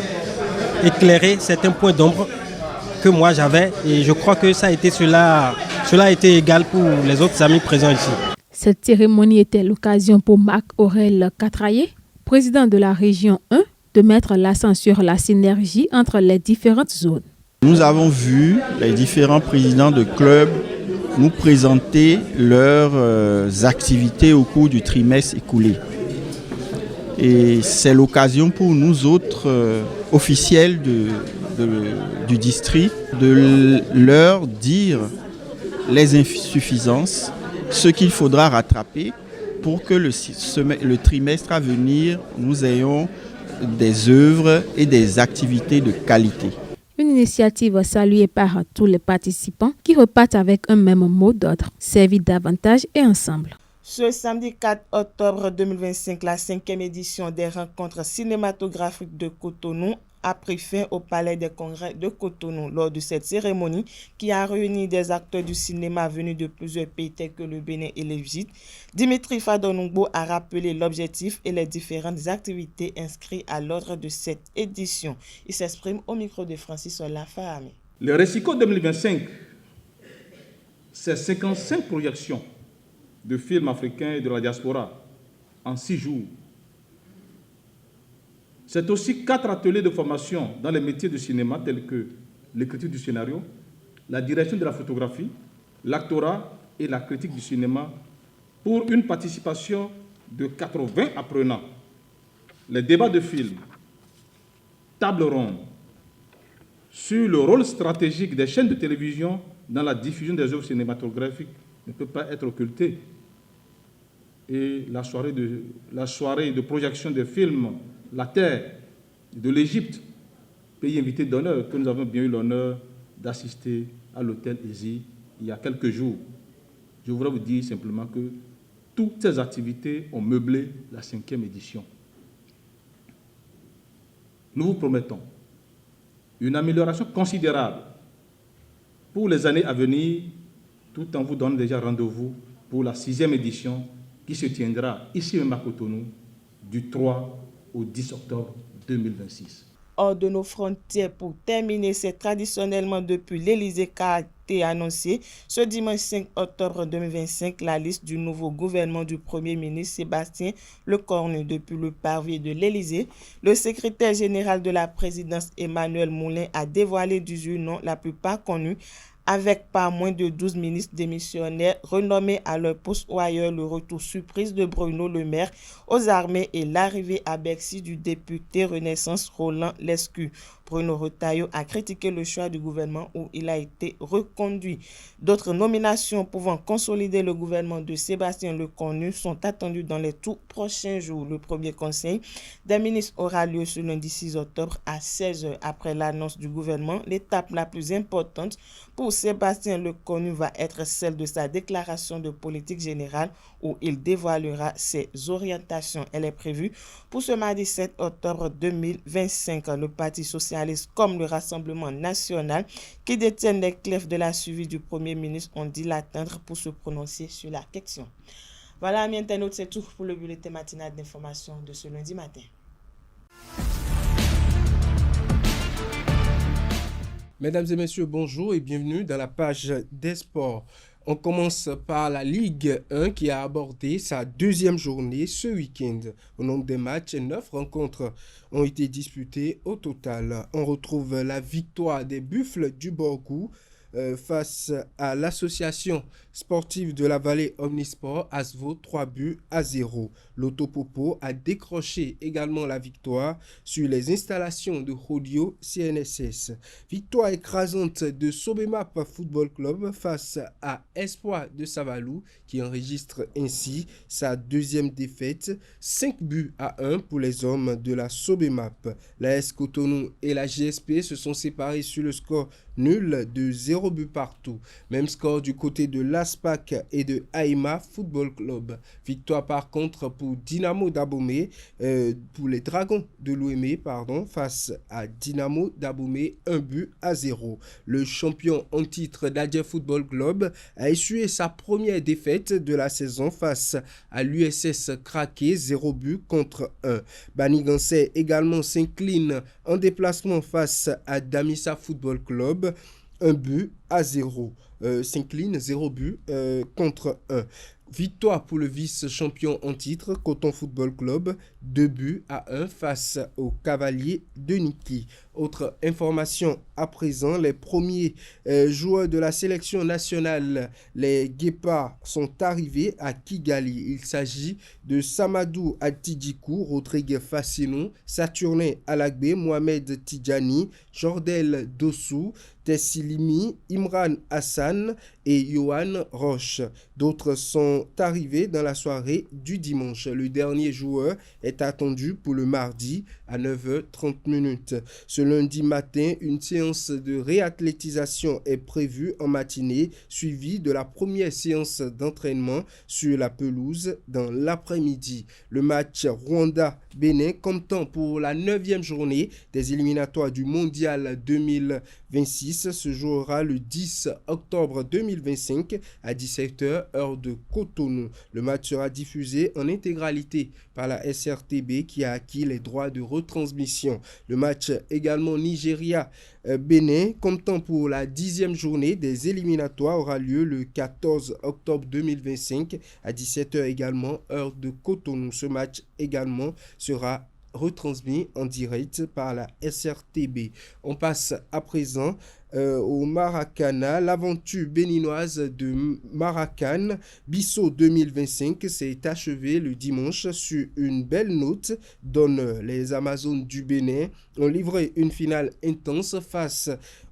éclairé certains points d'ombre que moi j'avais et je crois que cela a été égal pour les autres amis présents ici. Cette cérémonie était l'occasion pour Marc-Aurèle Catraillé, président de la région 1, de mettre l'accent sur la synergie entre les différentes zones. Nous avons vu les différents présidents de clubs nous présenter leurs activités au cours du trimestre écoulé. Et c'est l'occasion pour nous autres officiels du district de leur dire les insuffisances, ce qu'il faudra rattraper pour que le trimestre à venir, nous ayons des œuvres et des activités de qualité. Une initiative saluée par tous les participants qui repartent avec un même mot d'ordre, servir davantage et ensemble. Ce samedi 4 octobre 2025, la 5e édition des rencontres cinématographiques de Cotonou a pris fin au Palais des Congrès de Cotonou. Lors de cette cérémonie qui a réuni des acteurs du cinéma venus de plusieurs pays tels que le Bénin et l'Égypte, Dimitri Fadonungbo a rappelé l'objectif et les différentes activités inscrites à l'ordre de cette édition. Il s'exprime au micro de Francis Olafahami. Le Recico 2025, c'est 55 projections de films africains et de la diaspora en 6 jours. C'est aussi 4 ateliers de formation dans les métiers du cinéma tels que l'écriture du scénario, la direction de la photographie, l'actorat et la critique du cinéma pour une participation de 80 apprenants. Les débats de films, table ronde sur le rôle stratégique des chaînes de télévision dans la diffusion des œuvres cinématographiques ne peut pas être occulté. Et la soirée de projection des films La Terre de l'Égypte, pays invité d'honneur, que nous avons bien eu l'honneur d'assister à l'hôtel Easy il y a quelques jours. Je voudrais vous dire simplement que toutes ces activités ont meublé la 5e édition. Nous vous promettons une amélioration considérable pour les années à venir, tout en vous donnant déjà rendez-vous pour la 6e édition qui se tiendra ici même à Cotonou du 3 au 10 octobre 2026. Hors de nos frontières, pour terminer, c'est traditionnellement depuis l'Élysée qu'a été annoncé ce dimanche 5 octobre 2025 la liste du nouveau gouvernement du Premier ministre Sébastien Lecornu. Depuis le parvis de l'Élysée, le secrétaire général de la présidence Emmanuel Moulin a dévoilé 18 noms, la plupart connus, avec pas moins de 12 ministres démissionnaires renommés à leur poste ou ailleurs, le retour surprise de Bruno Le Maire aux armées et l'arrivée à Bercy du député Renaissance Roland Lescure. Bruno Retailleau a critiqué le choix du gouvernement où il a été reconduit. D'autres nominations pouvant consolider le gouvernement de Sébastien Lecornu sont attendues dans les tout prochains jours. Le premier conseil des ministres aura lieu ce lundi 6 octobre à 16h. Après l'annonce du gouvernement, l'étape la plus importante pour Sébastien Lecornu va être celle de sa déclaration de politique générale où il dévoilera ses orientations. Elle est prévue pour ce mardi 7 octobre 2025. Le Parti socialiste comme le Rassemblement national qui détiennent les clefs de la suivi du Premier ministre ont dit l'atteindre pour se prononcer sur la question. Voilà, amis internautes, c'est tout pour le bulletin matinal d'information de ce lundi matin. Mesdames et messieurs, bonjour et bienvenue dans la page des sports. On commence par la Ligue 1 qui a abordé sa deuxième journée ce week-end. Au nombre des matchs, 9 rencontres ont été disputées au total. On retrouve la victoire des Buffles du Borgou face à l'association sportive de la vallée Omnisport Asvo 3-0. L'Autopopo a décroché également la victoire sur les installations de Rodio CNSS. Victoire écrasante de Sobemap Football Club face à Espoir de Savalou qui enregistre ainsi sa deuxième défaite, 5-1 pour les hommes de la Sobemap. La S Cotonou et la GSP se sont séparés sur le score nul de 0 but partout. Même score du côté de l'ASPAC et de Aïma Football Club. Victoire par contre pour Dynamo d'Abomey, pour les Dragons de l'Ouémé, face à Dynamo d'Abomey, 1-0. Le champion en titre d'Adja Football Club a essuyé sa première défaite de la saison face à l'USS Kraké, 0-1. Banigansé également s'incline en déplacement face à Damissa Football Club, 1-0. S'incline 0 but contre 1. Victoire pour le vice-champion en titre, Coton Football Club, 2-1 face aux Cavaliers de Niki. Autre information à présent, les premiers joueurs de la sélection nationale, les Guépards, sont arrivés à Kigali. Il s'agit de Samadou Atidjikou, Rodrigue Fassinou, Saturnin Alagbe, Mohamed Tidjani, Jordel Dossou, Tessilimi, Imran Hassan et Johan Roche. D'autres sont arrivés dans la soirée du dimanche. Le dernier joueur est attendu pour le mardi à 9h30. Ce lundi matin, une séance de réathlétisation est prévue en matinée, suivie de la première séance d'entraînement sur la pelouse dans l'après-midi. Le match Rwanda-Bénin comptant pour la 9e journée des éliminatoires du Mondial 2026 se jouera le 10 octobre 2025 à 17h heure de Cotonou. Le match sera diffusé en intégralité par la SRTB qui a acquis les droits de retransmission. Le match également Nigeria-Bénin comptant pour la 10e journée des éliminatoires aura lieu le 14 octobre 2025 à 17h également heure de Cotonou. Ce match également sera retransmis en direct par la SRTB. On passe à présent au Maracana. L'aventure béninoise de Maracan Bissau 2025 s'est achevée le dimanche sur une belle note. Les Amazones du Bénin ont livré une finale intense face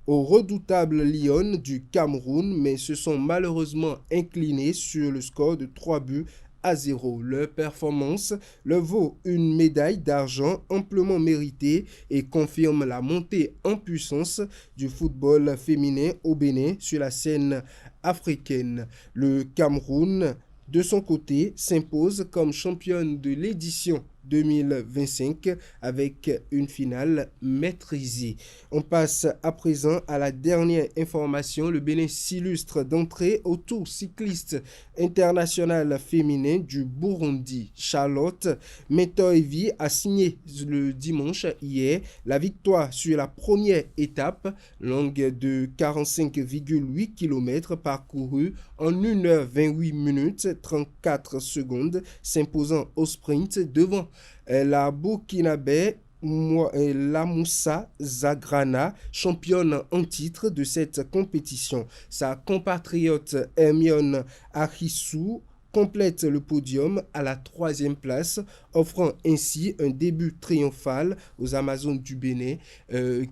aux redoutables Lions du Cameroun, mais se sont malheureusement inclinés sur le score de 3-0. Leur performance leur vaut une médaille d'argent amplement méritée et confirme la montée en puissance du football féminin au Bénin sur la scène africaine. Le Cameroun, de son côté, s'impose comme championne de l'édition 2025 avec une finale maîtrisée. On passe à présent à la dernière information. Le Bénin s'illustre d'entrée au Tour cycliste international féminin du Burundi. Charlotte Metoevi a signé le dimanche hier la victoire sur la première étape, longue de 45,8 km parcourue en 1h28 minutes 34 secondes, s'imposant au sprint devant la Burkinabé Lamoussa Zagrana, championne en titre de cette compétition. Sa compatriote Hermione Arissou complète le podium à la 3e place, offrant ainsi un début triomphal aux Amazones du Bénin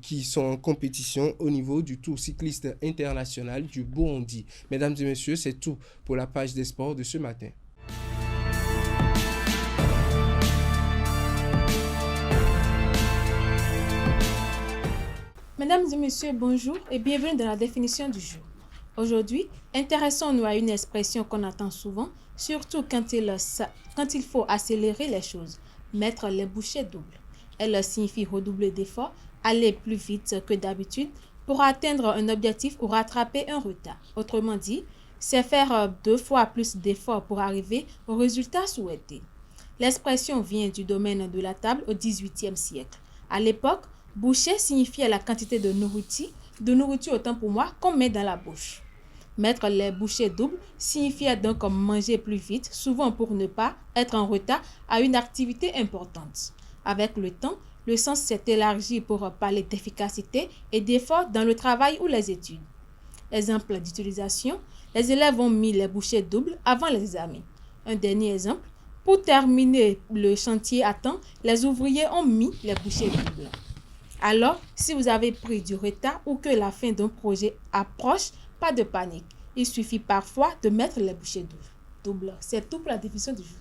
qui sont en compétition au niveau du Tour cycliste international du Burundi. Mesdames et messieurs, c'est tout pour la page des sports de ce matin. Mesdames et messieurs, bonjour et bienvenue dans la définition du jour. Aujourd'hui, intéressons-nous à une expression qu'on entend souvent, surtout quand il faut accélérer les choses, mettre les bouchées doubles. Elle signifie redoubler d'efforts, aller plus vite que d'habitude pour atteindre un objectif ou rattraper un retard. Autrement dit, c'est faire 2 fois plus d'efforts pour arriver au résultat souhaité. L'expression vient du domaine de la table au XVIIIe siècle. À l'époque, bouchée signifiait la quantité de nourriture autant pour moi qu'on met dans la bouche. Mettre les bouchées doubles signifiait donc manger plus vite, souvent pour ne pas être en retard à une activité importante. Avec le temps, le sens s'est élargi pour parler d'efficacité et d'effort dans le travail ou les études. Exemple d'utilisation, les élèves ont mis les bouchées doubles avant les examens. Un dernier exemple, pour terminer le chantier à temps, les ouvriers ont mis les bouchées doubles. Alors, si vous avez pris du retard ou que la fin d'un projet approche, pas de panique. Il suffit parfois de mettre les bouchées doubles. C'est tout pour la définition du jour.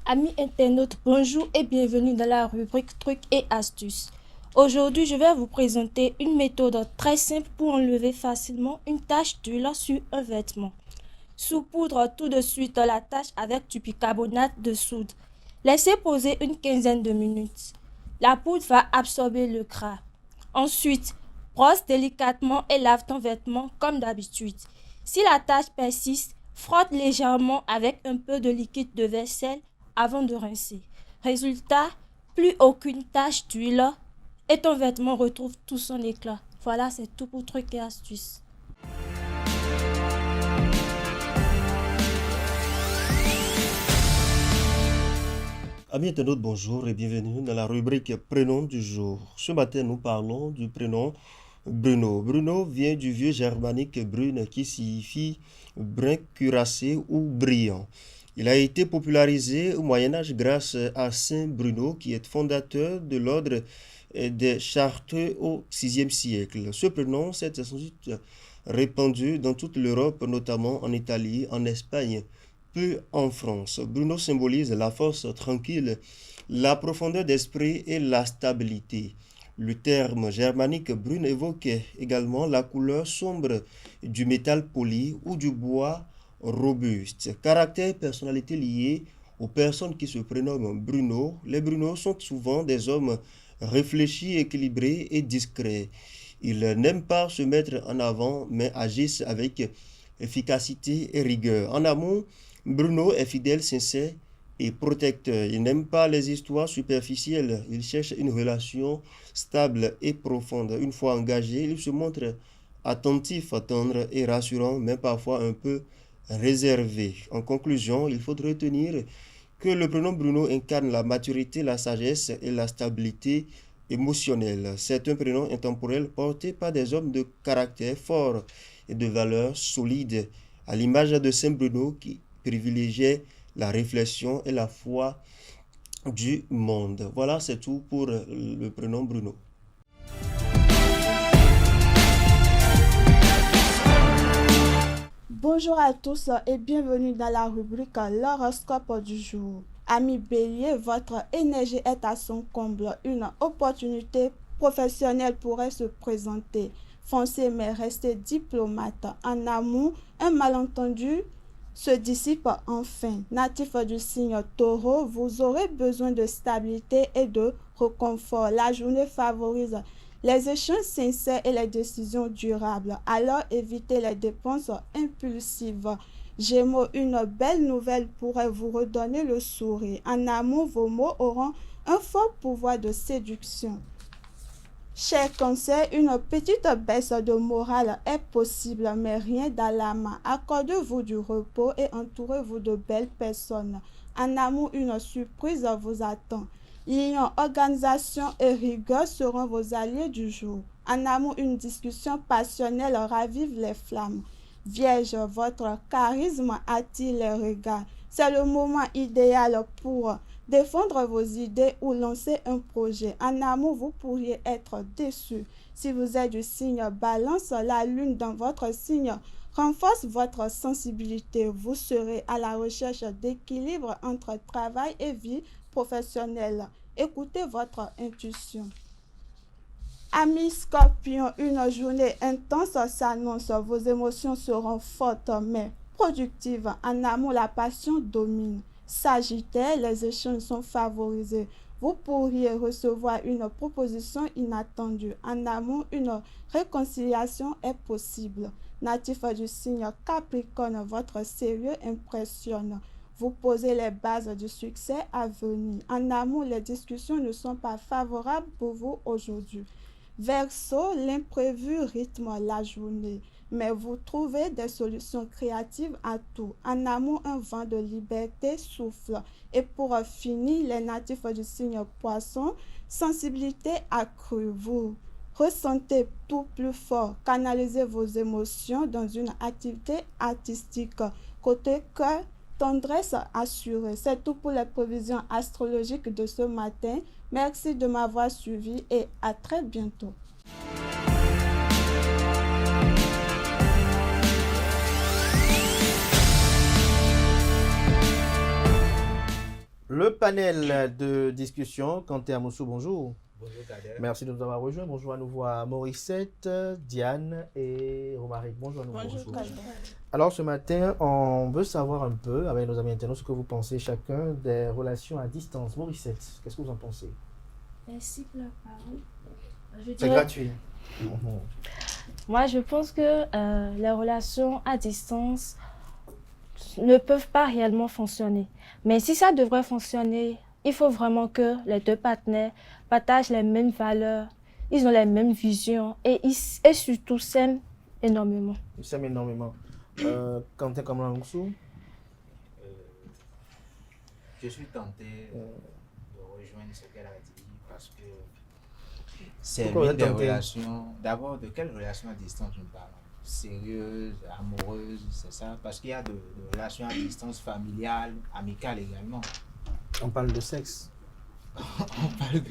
Amis internautes, bonjour et bienvenue dans la rubrique Trucs et astuces. Aujourd'hui, je vais vous présenter une méthode très simple pour enlever facilement une tache d'huile sur un vêtement. Saupoudre tout de suite la tache avec du bicarbonate de soude. Laissez poser une quinzaine de minutes. La poudre va absorber le gras. Ensuite, brosse délicatement et lave ton vêtement comme d'habitude. Si la tache persiste, frotte légèrement avec un peu de liquide de vaisselle avant de rincer. Résultat, plus aucune tache d'huile et ton vêtement retrouve tout son éclat. Voilà, c'est tout pour trucs et astuces. Amis internautes, bonjour et bienvenue dans la rubrique prénom du jour. Ce matin, nous parlons du prénom Bruno. Bruno vient du vieux germanique brune qui signifie brun cuirassé ou brillant. Il a été popularisé au Moyen-Âge grâce à Saint Bruno qui est fondateur de l'ordre des Chartreux au VIe siècle. Ce prénom s'est ensuite répandu dans toute l'Europe, notamment en Italie, en Espagne, peu en France. Bruno symbolise la force tranquille, la profondeur d'esprit et la stabilité. Le terme germanique brune évoque également la couleur sombre du métal poli ou du bois robuste. Caractère et personnalité liés aux personnes qui se prénomment Bruno. Les Bruno sont souvent des hommes réfléchis, équilibrés et discrets. Ils n'aiment pas se mettre en avant, mais agissent avec efficacité et rigueur. En amont, Bruno est fidèle, sincère et protecteur. Il n'aime pas les histoires superficielles. Il cherche une relation stable et profonde. Une fois engagé, il se montre attentif, tendre et rassurant, mais parfois un peu réservé. En conclusion, il faut retenir que le prénom Bruno incarne la maturité, la sagesse et la stabilité émotionnelle. C'est un prénom intemporel porté par des hommes de caractère fort et de valeurs solides, à l'image de Saint Bruno qui privilégiait la réflexion et la foi du monde. Voilà, c'est tout pour le prénom Bruno. Bonjour à tous et bienvenue dans la rubrique L'horoscope du jour. Amis Bélier, votre énergie est à son comble. Une opportunité professionnelle pourrait se présenter. Foncez mais restez diplomate. En amour, un malentendu se dissipe enfin. Natif du signe Taureau, vous aurez besoin de stabilité et de réconfort. La journée favorise les échanges sincères et les décisions durables. Alors évitez les dépenses impulsives. Gémeaux, une belle nouvelle pourrait vous redonner le sourire. En amour, vos mots auront un fort pouvoir de séduction. Cher Cancer, une petite baisse de morale est possible, mais rien d'alarmant. Accordez-vous du repos et entourez-vous de belles personnes. En amour, une surprise vous attend. Lion, organisation et rigueur seront vos alliés du jour. En amour, une discussion passionnelle ravive les flammes. Vierge, votre charisme attire les regards. C'est le moment idéal pour défendre vos idées ou lancer un projet. En amour, vous pourriez être déçu. Si vous êtes du signe Balance, la lune dans votre signe renforce votre sensibilité. Vous serez à la recherche d'équilibre entre travail et vie professionnelle. Écoutez votre intuition. Amis Scorpion, une journée intense s'annonce. Vos émotions seront fortes mais productives. En amour, la passion domine. Sagittaire, les échanges sont favorisés. Vous pourriez recevoir une proposition inattendue. En amour, une réconciliation est possible. Natif du signe Capricorne, votre sérieux impressionne. Vous posez les bases du succès à venir. En amour, les discussions ne sont pas favorables pour vous aujourd'hui. Verseau, l'imprévu rythme la journée, mais vous trouvez des solutions créatives à tout. En amour, un vent de liberté souffle. Et pour finir, les natifs du signe Poisson, sensibilité accrue. Vous ressentez tout plus fort. Canalisez vos émotions dans une activité artistique. Côté cœur, tendresse assurée. C'est tout pour les prévisions astrologiques de ce matin. Merci de m'avoir suivi et à très bientôt. Le panel de discussion, Kanté Amoussou, bonjour. Bonjour Kader. Merci de nous avoir rejoints. Bonjour à nouveau à Morissette, Diane et Romaric. Bonjour à nouveau. Bonjour. Alors ce matin, on veut savoir un peu, avec nos amis internautes, ce que vous pensez chacun des relations à distance. Morissette, qu'est-ce que vous en pensez? Merci pour la parole. C'est gratuit. Moi, je pense que les relations à distance ne peuvent pas réellement fonctionner. Mais si ça devrait fonctionner, il faut vraiment que les deux partenaires partagent les mêmes valeurs, ils ont les mêmes visions et surtout s'aiment énormément. Ils s'aiment énormément. Kanté Amoussou, je suis tenté de rejoindre ce qu'elle a dit parce que c'est l'une des relations. D'abord, de quelle relation à distance nous parlons? Sérieuse, amoureuse, c'est ça? Parce qu'il y a de relations à distance familiales, amicales également. On parle de sexe. On parle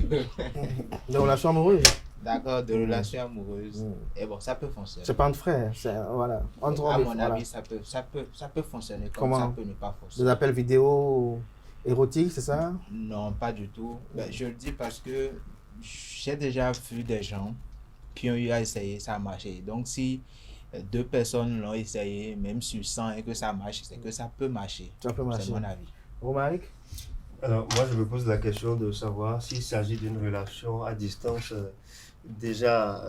de relations amoureuses. D'accord, de relations amoureuses. Et bon, ça peut fonctionner. C'est pas entre frères, c'est voilà. Entre à hommes, mon voilà. avis, ça peut fonctionner comme Comment? ça peut ne pas fonctionner. Des appels vidéo érotiques, c'est ça? Non, pas du tout. Ben, je le dis parce que j'ai déjà vu des gens qui ont eu à essayer, ça a marché. Donc si deux personnes l'ont essayé, même sur 100 et que ça marche, c'est que ça peut marcher. Ça peut marcher. C'est mon avis. Romaric? Alors, moi, je me pose la question de savoir s'il s'agit d'une relation à distance déjà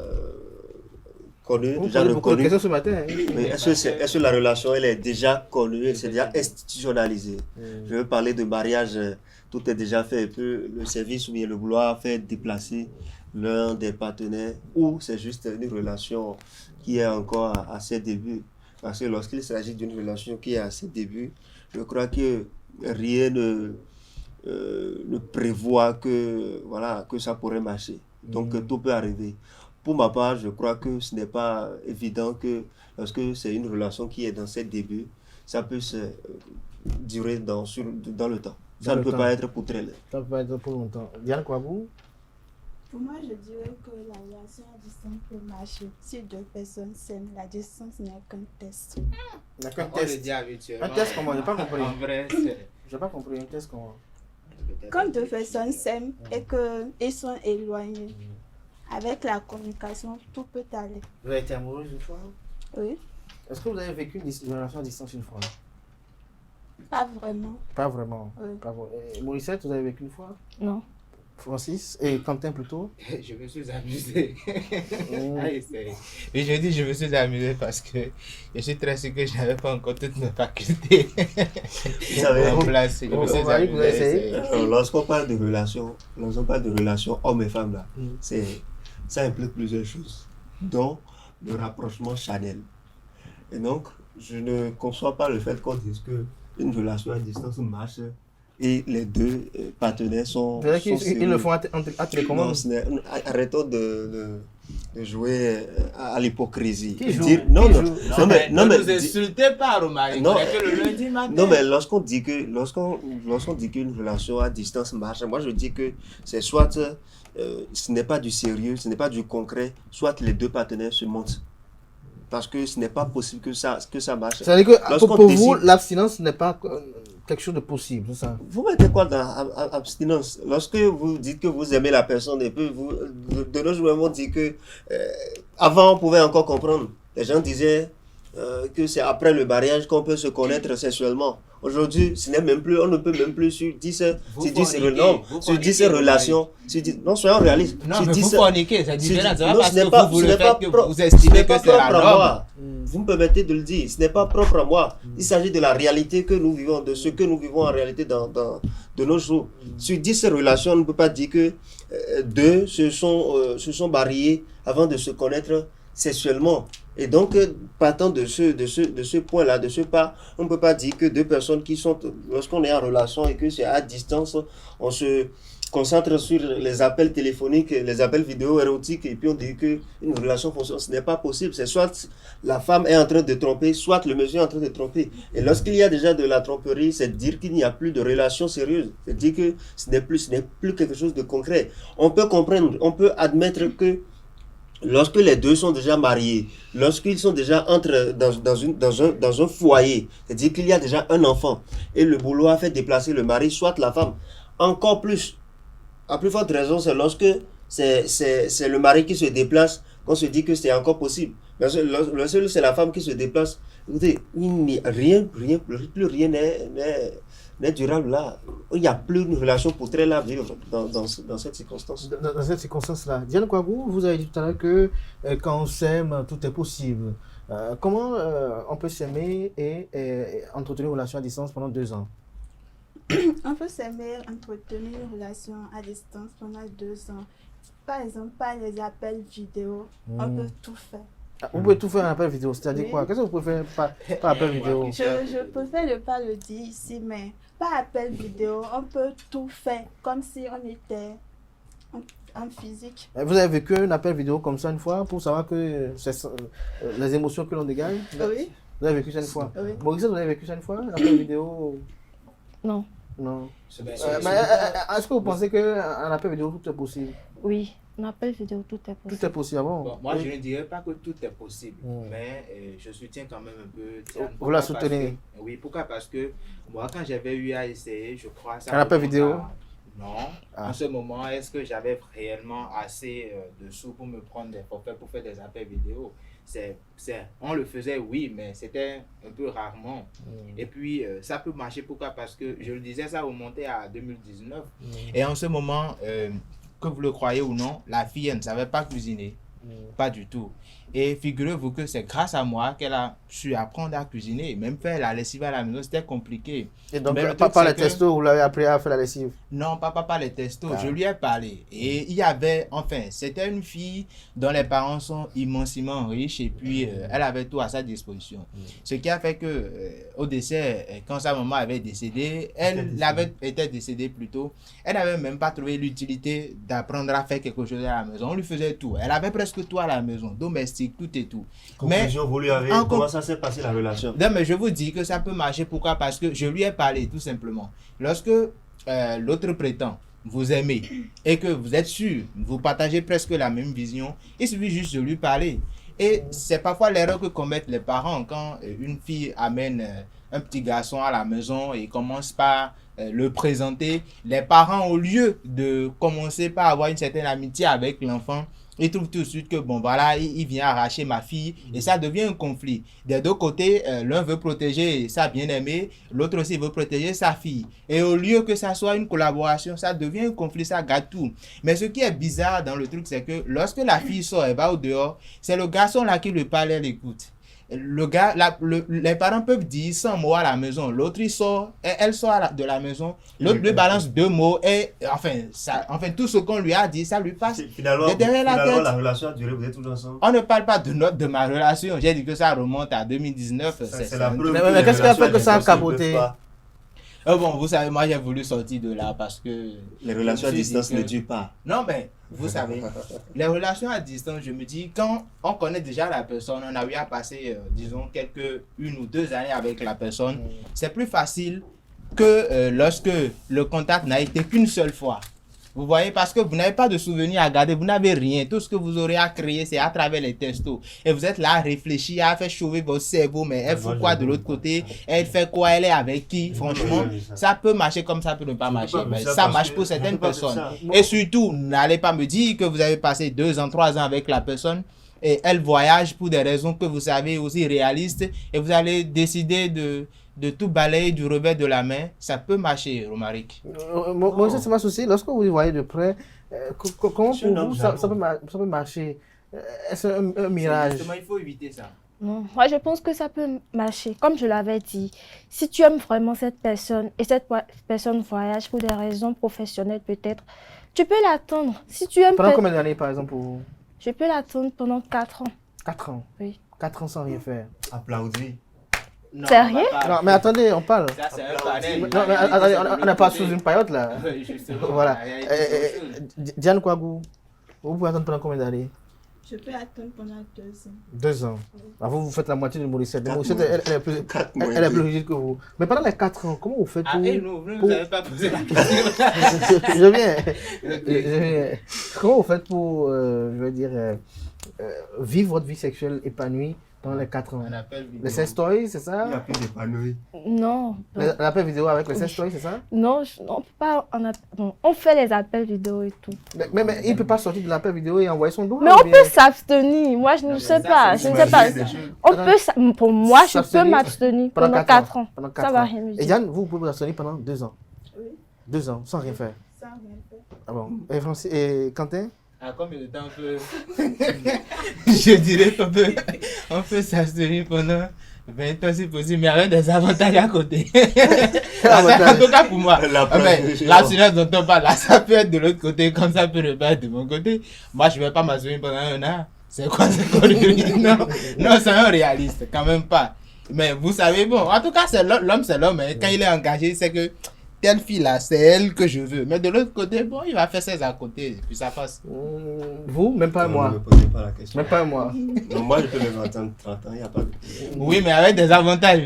connue, déjà reconnue. Ce matin, hein? Mais est-ce que la relation, elle est déjà connue, elle s'est déjà institutionnalisée? Je veux parler de mariage, tout est déjà fait, et puis le service ou bien le boulot a fait déplacer l'un des partenaires, ou c'est juste une relation qui est encore à ses débuts. Parce que lorsqu'il s'agit d'une relation qui est à ses débuts, je crois que rien ne prévoit que, voilà, que ça pourrait marcher. Donc tout peut arriver. Pour ma part, je crois que ce n'est pas évident que lorsque c'est une relation qui est dans ses débuts, ça peut durer dans le temps. Ça ne peut pas être pour très longtemps. Ça ne peut pas être pour longtemps. Diane Kouabou? Pour moi, je dirais que la relation à distance peut marcher. Si deux personnes s'aiment, la distance n'est qu'un test. Il n'y a qu'un test. Un test comment? Je n'ai pas compris. En vrai, je n'ai pas compris. Un test comment? Quand deux personnes s'aiment et qu'ils sont éloignés, avec la communication, tout peut aller. Vous avez été amoureuse une fois? Oui. Est-ce que vous avez vécu une relation à distance une fois? Pas vraiment. Pas vraiment. Oui. Pas vraiment. Et Morissette, vous avez vécu une fois? Non. Francis et Quentin plutôt? Je me suis amusé. Et je dis je me suis amusé parce que je suis très sûr que je n'avais pas encore toutes mes facultés en place. Je me suis amusé. Lorsqu'on parle de relation homme et femme, là, ça implique plusieurs choses, dont le rapprochement charnel. Et donc, je ne conçois pas le fait qu'on dise qu'une relation à distance marche et les deux partenaires sont ils le font à télécommande. Arrêtons de jouer à l'hypocrisie. Non, mais ne nous insultez pas, Romain. Non, que le lundi matin. Non, mais lorsqu'on dit qu'une relation à distance marche, moi je dis que c'est soit ce n'est pas du sérieux, ce n'est pas du concret, soit les deux partenaires se montent. Parce que ce n'est pas possible que ça marche. C'est-à-dire que pour vous, l'abstinence n'est pas quelque chose de possible, c'est ça? Vous mettez quoi dans abstinence? Lorsque vous dites que vous aimez la personne et puis de nos jours, on dit que avant on pouvait encore comprendre. Les gens disaient que c'est après le mariage qu'on peut se connaître sexuellement. Aujourd'hui, on ne peut même plus sur 10 relations. Non, soyons réalistes. Non, mais vous forniquez, c'est différent. Vous estimez que c'est la norme. Vous me permettez de le dire, ce n'est pas propre à moi. Il s'agit de la réalité que nous vivons, de ce que nous vivons en réalité de nos jours. Sur 10 relations, on ne peut pas dire que 2 se sont mariés avant de se connaître sexuellement. Et donc, partant de ce point-là, de ce pas, on ne peut pas dire que deux personnes qui sont, lorsqu'on est en relation et que c'est à distance, on se concentre sur les appels téléphoniques, les appels vidéo érotiques, et puis on dit qu'une relation fonctionne. Ce n'est pas possible. C'est soit la femme est en train de tromper, soit le monsieur est en train de tromper. Et lorsqu'il y a déjà de la tromperie, c'est dire qu'il n'y a plus de relation sérieuse. C'est dire que ce n'est plus quelque chose de concret. On peut comprendre, on peut admettre que lorsque les deux sont déjà mariés, lorsqu'ils sont déjà dans un foyer, c'est-à-dire qu'il y a déjà un enfant, et le boulot a fait déplacer le mari, soit la femme, encore plus, à plus forte raison, c'est lorsque c'est le mari qui se déplace qu'on se dit que c'est encore possible. Mais lorsque c'est la femme qui se déplace, écoutez, plus rien n'est durable là. Il n'y a plus une relation pour très là vivre dans cette circonstance. Dans cette circonstance-là. Diane Kouabou, vous avez dit tout à l'heure que quand on s'aime, tout est possible. Comment on peut s'aimer et entretenir une relation à distance pendant 2 ans? On peut s'aimer, entretenir une relation à distance pendant 2 ans. Par exemple, par les appels vidéo, on peut tout faire. Vous pouvez tout faire en appel vidéo, c'est-à-dire quoi? Qu'est-ce que vous pouvez faire par appel vidéo? Je préfère ne pas le dire ici, mais par appel vidéo, on peut tout faire comme si on était en physique. Vous avez vécu un appel vidéo comme ça une fois pour savoir que c'est les émotions que l'on dégage? Oui. Vous avez vécu ça une fois? Oui. Maurice, vous avez vécu ça une fois, un appel vidéo? Non. Non. Est-ce que vous pensez qu'un appel vidéo, tout est possible? Oui. Un appel vidéo, tout est possible. Tout est possible, bon, moi, je ne dirais pas que tout est possible, mais je soutiens quand même un peu. Vous la soutenez? Oui, pourquoi? Parce que moi, quand j'avais eu à essayer, je crois... Un appel vidéo? Non. En ce moment, est-ce que j'avais réellement assez de sous pour me prendre des forfaits pour faire des appels vidéo? On le faisait, oui, mais c'était un peu rarement. Et puis, ça peut marcher. Pourquoi? Parce que, je le disais, ça remontait à 2019. Et en ce moment... que vous le croyez ou non, la fille, elle ne savait pas cuisiner. Pas du tout. Et figurez-vous que c'est grâce à moi qu'elle a su apprendre à cuisiner. Même faire la lessive à la maison, c'était compliqué. Et donc, pas les testos, vous l'avez appris à faire la lessive? Non, pas les testos. Je lui ai parlé. Et il y avait, enfin, c'était une fille dont les parents sont immensément riches et puis elle avait tout à sa disposition. Ce qui a fait que au décès, quand sa maman avait décédé, était décédée plutôt, elle n'avait même pas trouvé l'utilité d'apprendre à faire quelque chose à la maison. On lui faisait tout. Elle avait presque presque tout à la maison, domestique, tout et tout. Conclusion, vous lui avez... Comment ça s'est passé la relation? Non, mais je vous dis que ça peut marcher. Pourquoi? Parce que je lui ai parlé, tout simplement. Lorsque l'autre prétend vous aimez et que vous êtes sûr, vous partagez presque la même vision, il suffit juste de lui parler. Et c'est parfois l'erreur que commettent les parents quand une fille amène un petit garçon à la maison et commence par le présenter. Les parents, au lieu de commencer par avoir une certaine amitié avec l'enfant, ils trouvent tout de suite que bon voilà, il vient arracher ma fille et ça devient un conflit. Des deux côtés, l'un veut protéger sa bien-aimée, l'autre aussi veut protéger sa fille. Et au lieu que ça soit une collaboration, ça devient un conflit, ça gâte tout. Mais ce qui est bizarre dans le truc, c'est que lorsque la fille sort, elle va au dehors, c'est le garçon là qui lui parle, elle écoute. Les parents peuvent dire 100 mots à la maison, l'autre il sort, elle sort de la maison, l'autre lui balance 2 mots et enfin tout ce qu'on lui a dit, ça lui passe derrière la tête. La relation a duré, vous êtes tous ensemble. On ne parle pas de ma relation, j'ai dit que ça remonte à 2019. C'est la preuve. Mais qu'est-ce qui a fait que ça a capoté? Bon, vous savez, moi j'ai voulu sortir de là parce que... Les relations à distance ne durent pas. Non, mais vous savez, les relations à distance, je me dis, quand on connaît déjà la personne, on a eu à passer, disons, 1 ou 2 années avec la personne, c'est plus facile que lorsque le contact n'a été qu'une seule fois. Vous voyez, parce que vous n'avez pas de souvenirs à garder, vous n'avez rien. Tout ce que vous aurez à créer, c'est à travers les textos. Et vous êtes là à réfléchir, à faire chauffer votre cerveau, mais elle fout quoi de l'autre côté? Elle fait quoi? Elle est avec qui? Franchement, ça peut marcher comme ça peut ne pas marcher. Mais ça marche pour certaines personnes. Et surtout, n'allez pas me dire que vous avez passé 2 ans, 3 ans avec la personne et elle voyage pour des raisons que vous savez aussi réalistes et vous allez décider de tout balayer du revers de la main. Ça peut marcher, Romaric. Moi, c'est ma souci. Lorsque vous voyez de près, comment pour vous ça peut marcher? Est-ce un mirage? Justement, il faut éviter ça. Non, moi je pense que ça peut marcher. Comme je l'avais dit, si tu aimes vraiment cette personne et cette personne voyage pour des raisons professionnelles peut-être, tu peux l'attendre. Si tu aimes pendant combien d'années par exemple pour... Je peux l'attendre pendant 4 ans. 4 ans? Oui. 4 ans sans rien faire. Applaudis. Sérieux? Non, mais attendez, on parle. Ça, c'est un panel. Non, mais attendez, on n'est pas sous une période là. Justement, voilà. Diane Kouagou, vous pouvez attendre pendant combien d'années? Je peux attendre pendant 2 ans. 2 ans. Alors vous faites la moitié de Morissette. Morissette, elle est plus rigide que vous. Mais pendant les 4 ans, comment vous faites pour... vous n'avez pas posé la question. Je viens. Comment vous faites pour, je veux dire, vivre votre vie sexuelle épanouie pendant les 4 ans? Les sex toys, c'est ça? Il n'y a plus d'épanouie. Non. L'appel vidéo avec les sex toys, c'est ça? Non, on peut pas. On fait les appels vidéo et tout. Mais il ne peut pas sortir de l'appel vidéo et envoyer son doigt? Mais on peut s'abstenir. Moi, je ne sais pas. Je ne sais pas. Pour moi, je peux m'abstenir pendant 4 ans. Ça va rien me dire. Et Diane, vous pouvez vous abstenir pendant 2 ans? Oui. 2 ans, sans rien faire? Sans rien faire. Ah bon. Et Francis, et Quentin? À combien de temps on peut... Je dirais qu'on peut s'abstenir pendant 20 ans si possible, mais avec des avantages à côté. En tout cas pour moi. L'abstinence dont on parle, là, ça peut être de l'autre côté, comme ça peut ne pas être de mon côté. Moi, je ne vais pas m'abstenir pendant 1 an. C'est quoi ce qu'on dit? Non, c'est un réaliste, quand même pas. Mais vous savez, bon, en tout cas, l'homme, c'est l'homme. Hein. Quand il est engagé, c'est que telle fille là, c'est elle que je veux. Mais de l'autre côté, bon, il va faire ses à côté, et puis ça passe. Vous, même pas moi. Ne me posez pas la question. Même pas moi. Non, moi, je peux même attendre 30 ans, il n'y a pas de problème. Oui, mais avec des avantages.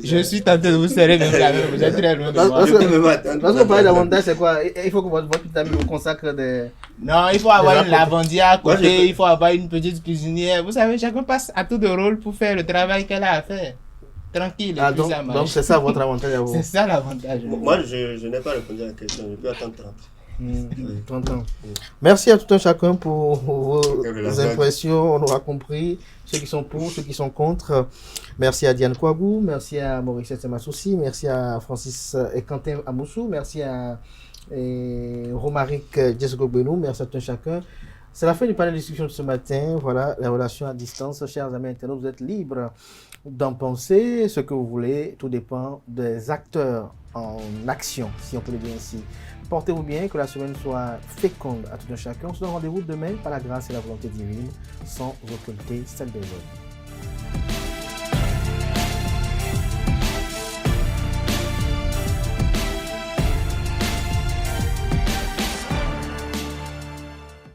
Je suis tenté de vous serrer même la main, vous êtes très loin de moi. Lorsque vous parlez d'avantages, c'est quoi? Il faut que votre petite amie vous consacre des... Non, il faut avoir une lavandière à côté, il faut avoir une petite cuisinière. Vous savez, chacun passe à tout de rôle pour faire le travail qu'elle a à faire. Tranquille. Ah, donc c'est ça votre avantage à vous? C'est ça l'avantage. Moi, je n'ai pas répondu à la question, je peux attendre 30. 30 ans. Merci à tout un chacun pour vos impressions. On aura compris ceux qui sont pour, ceux qui sont contre. Merci à Diane Kouagou, merci à Maurice Semasoussi, merci à Francis et Quentin Amoussou, merci à Romaric Djesogbenou, merci à tout un chacun. C'est la fin du panel de discussion de ce matin. Voilà, la relation à distance. Chers amis internautes, vous êtes libres d'en penser ce que vous voulez. Tout dépend des acteurs en action, si on peut le dire ainsi. Portez-vous bien, que la semaine soit féconde à tout un chacun. On se donne rendez-vous demain par la grâce et la volonté divine, sans occulter celle des autres.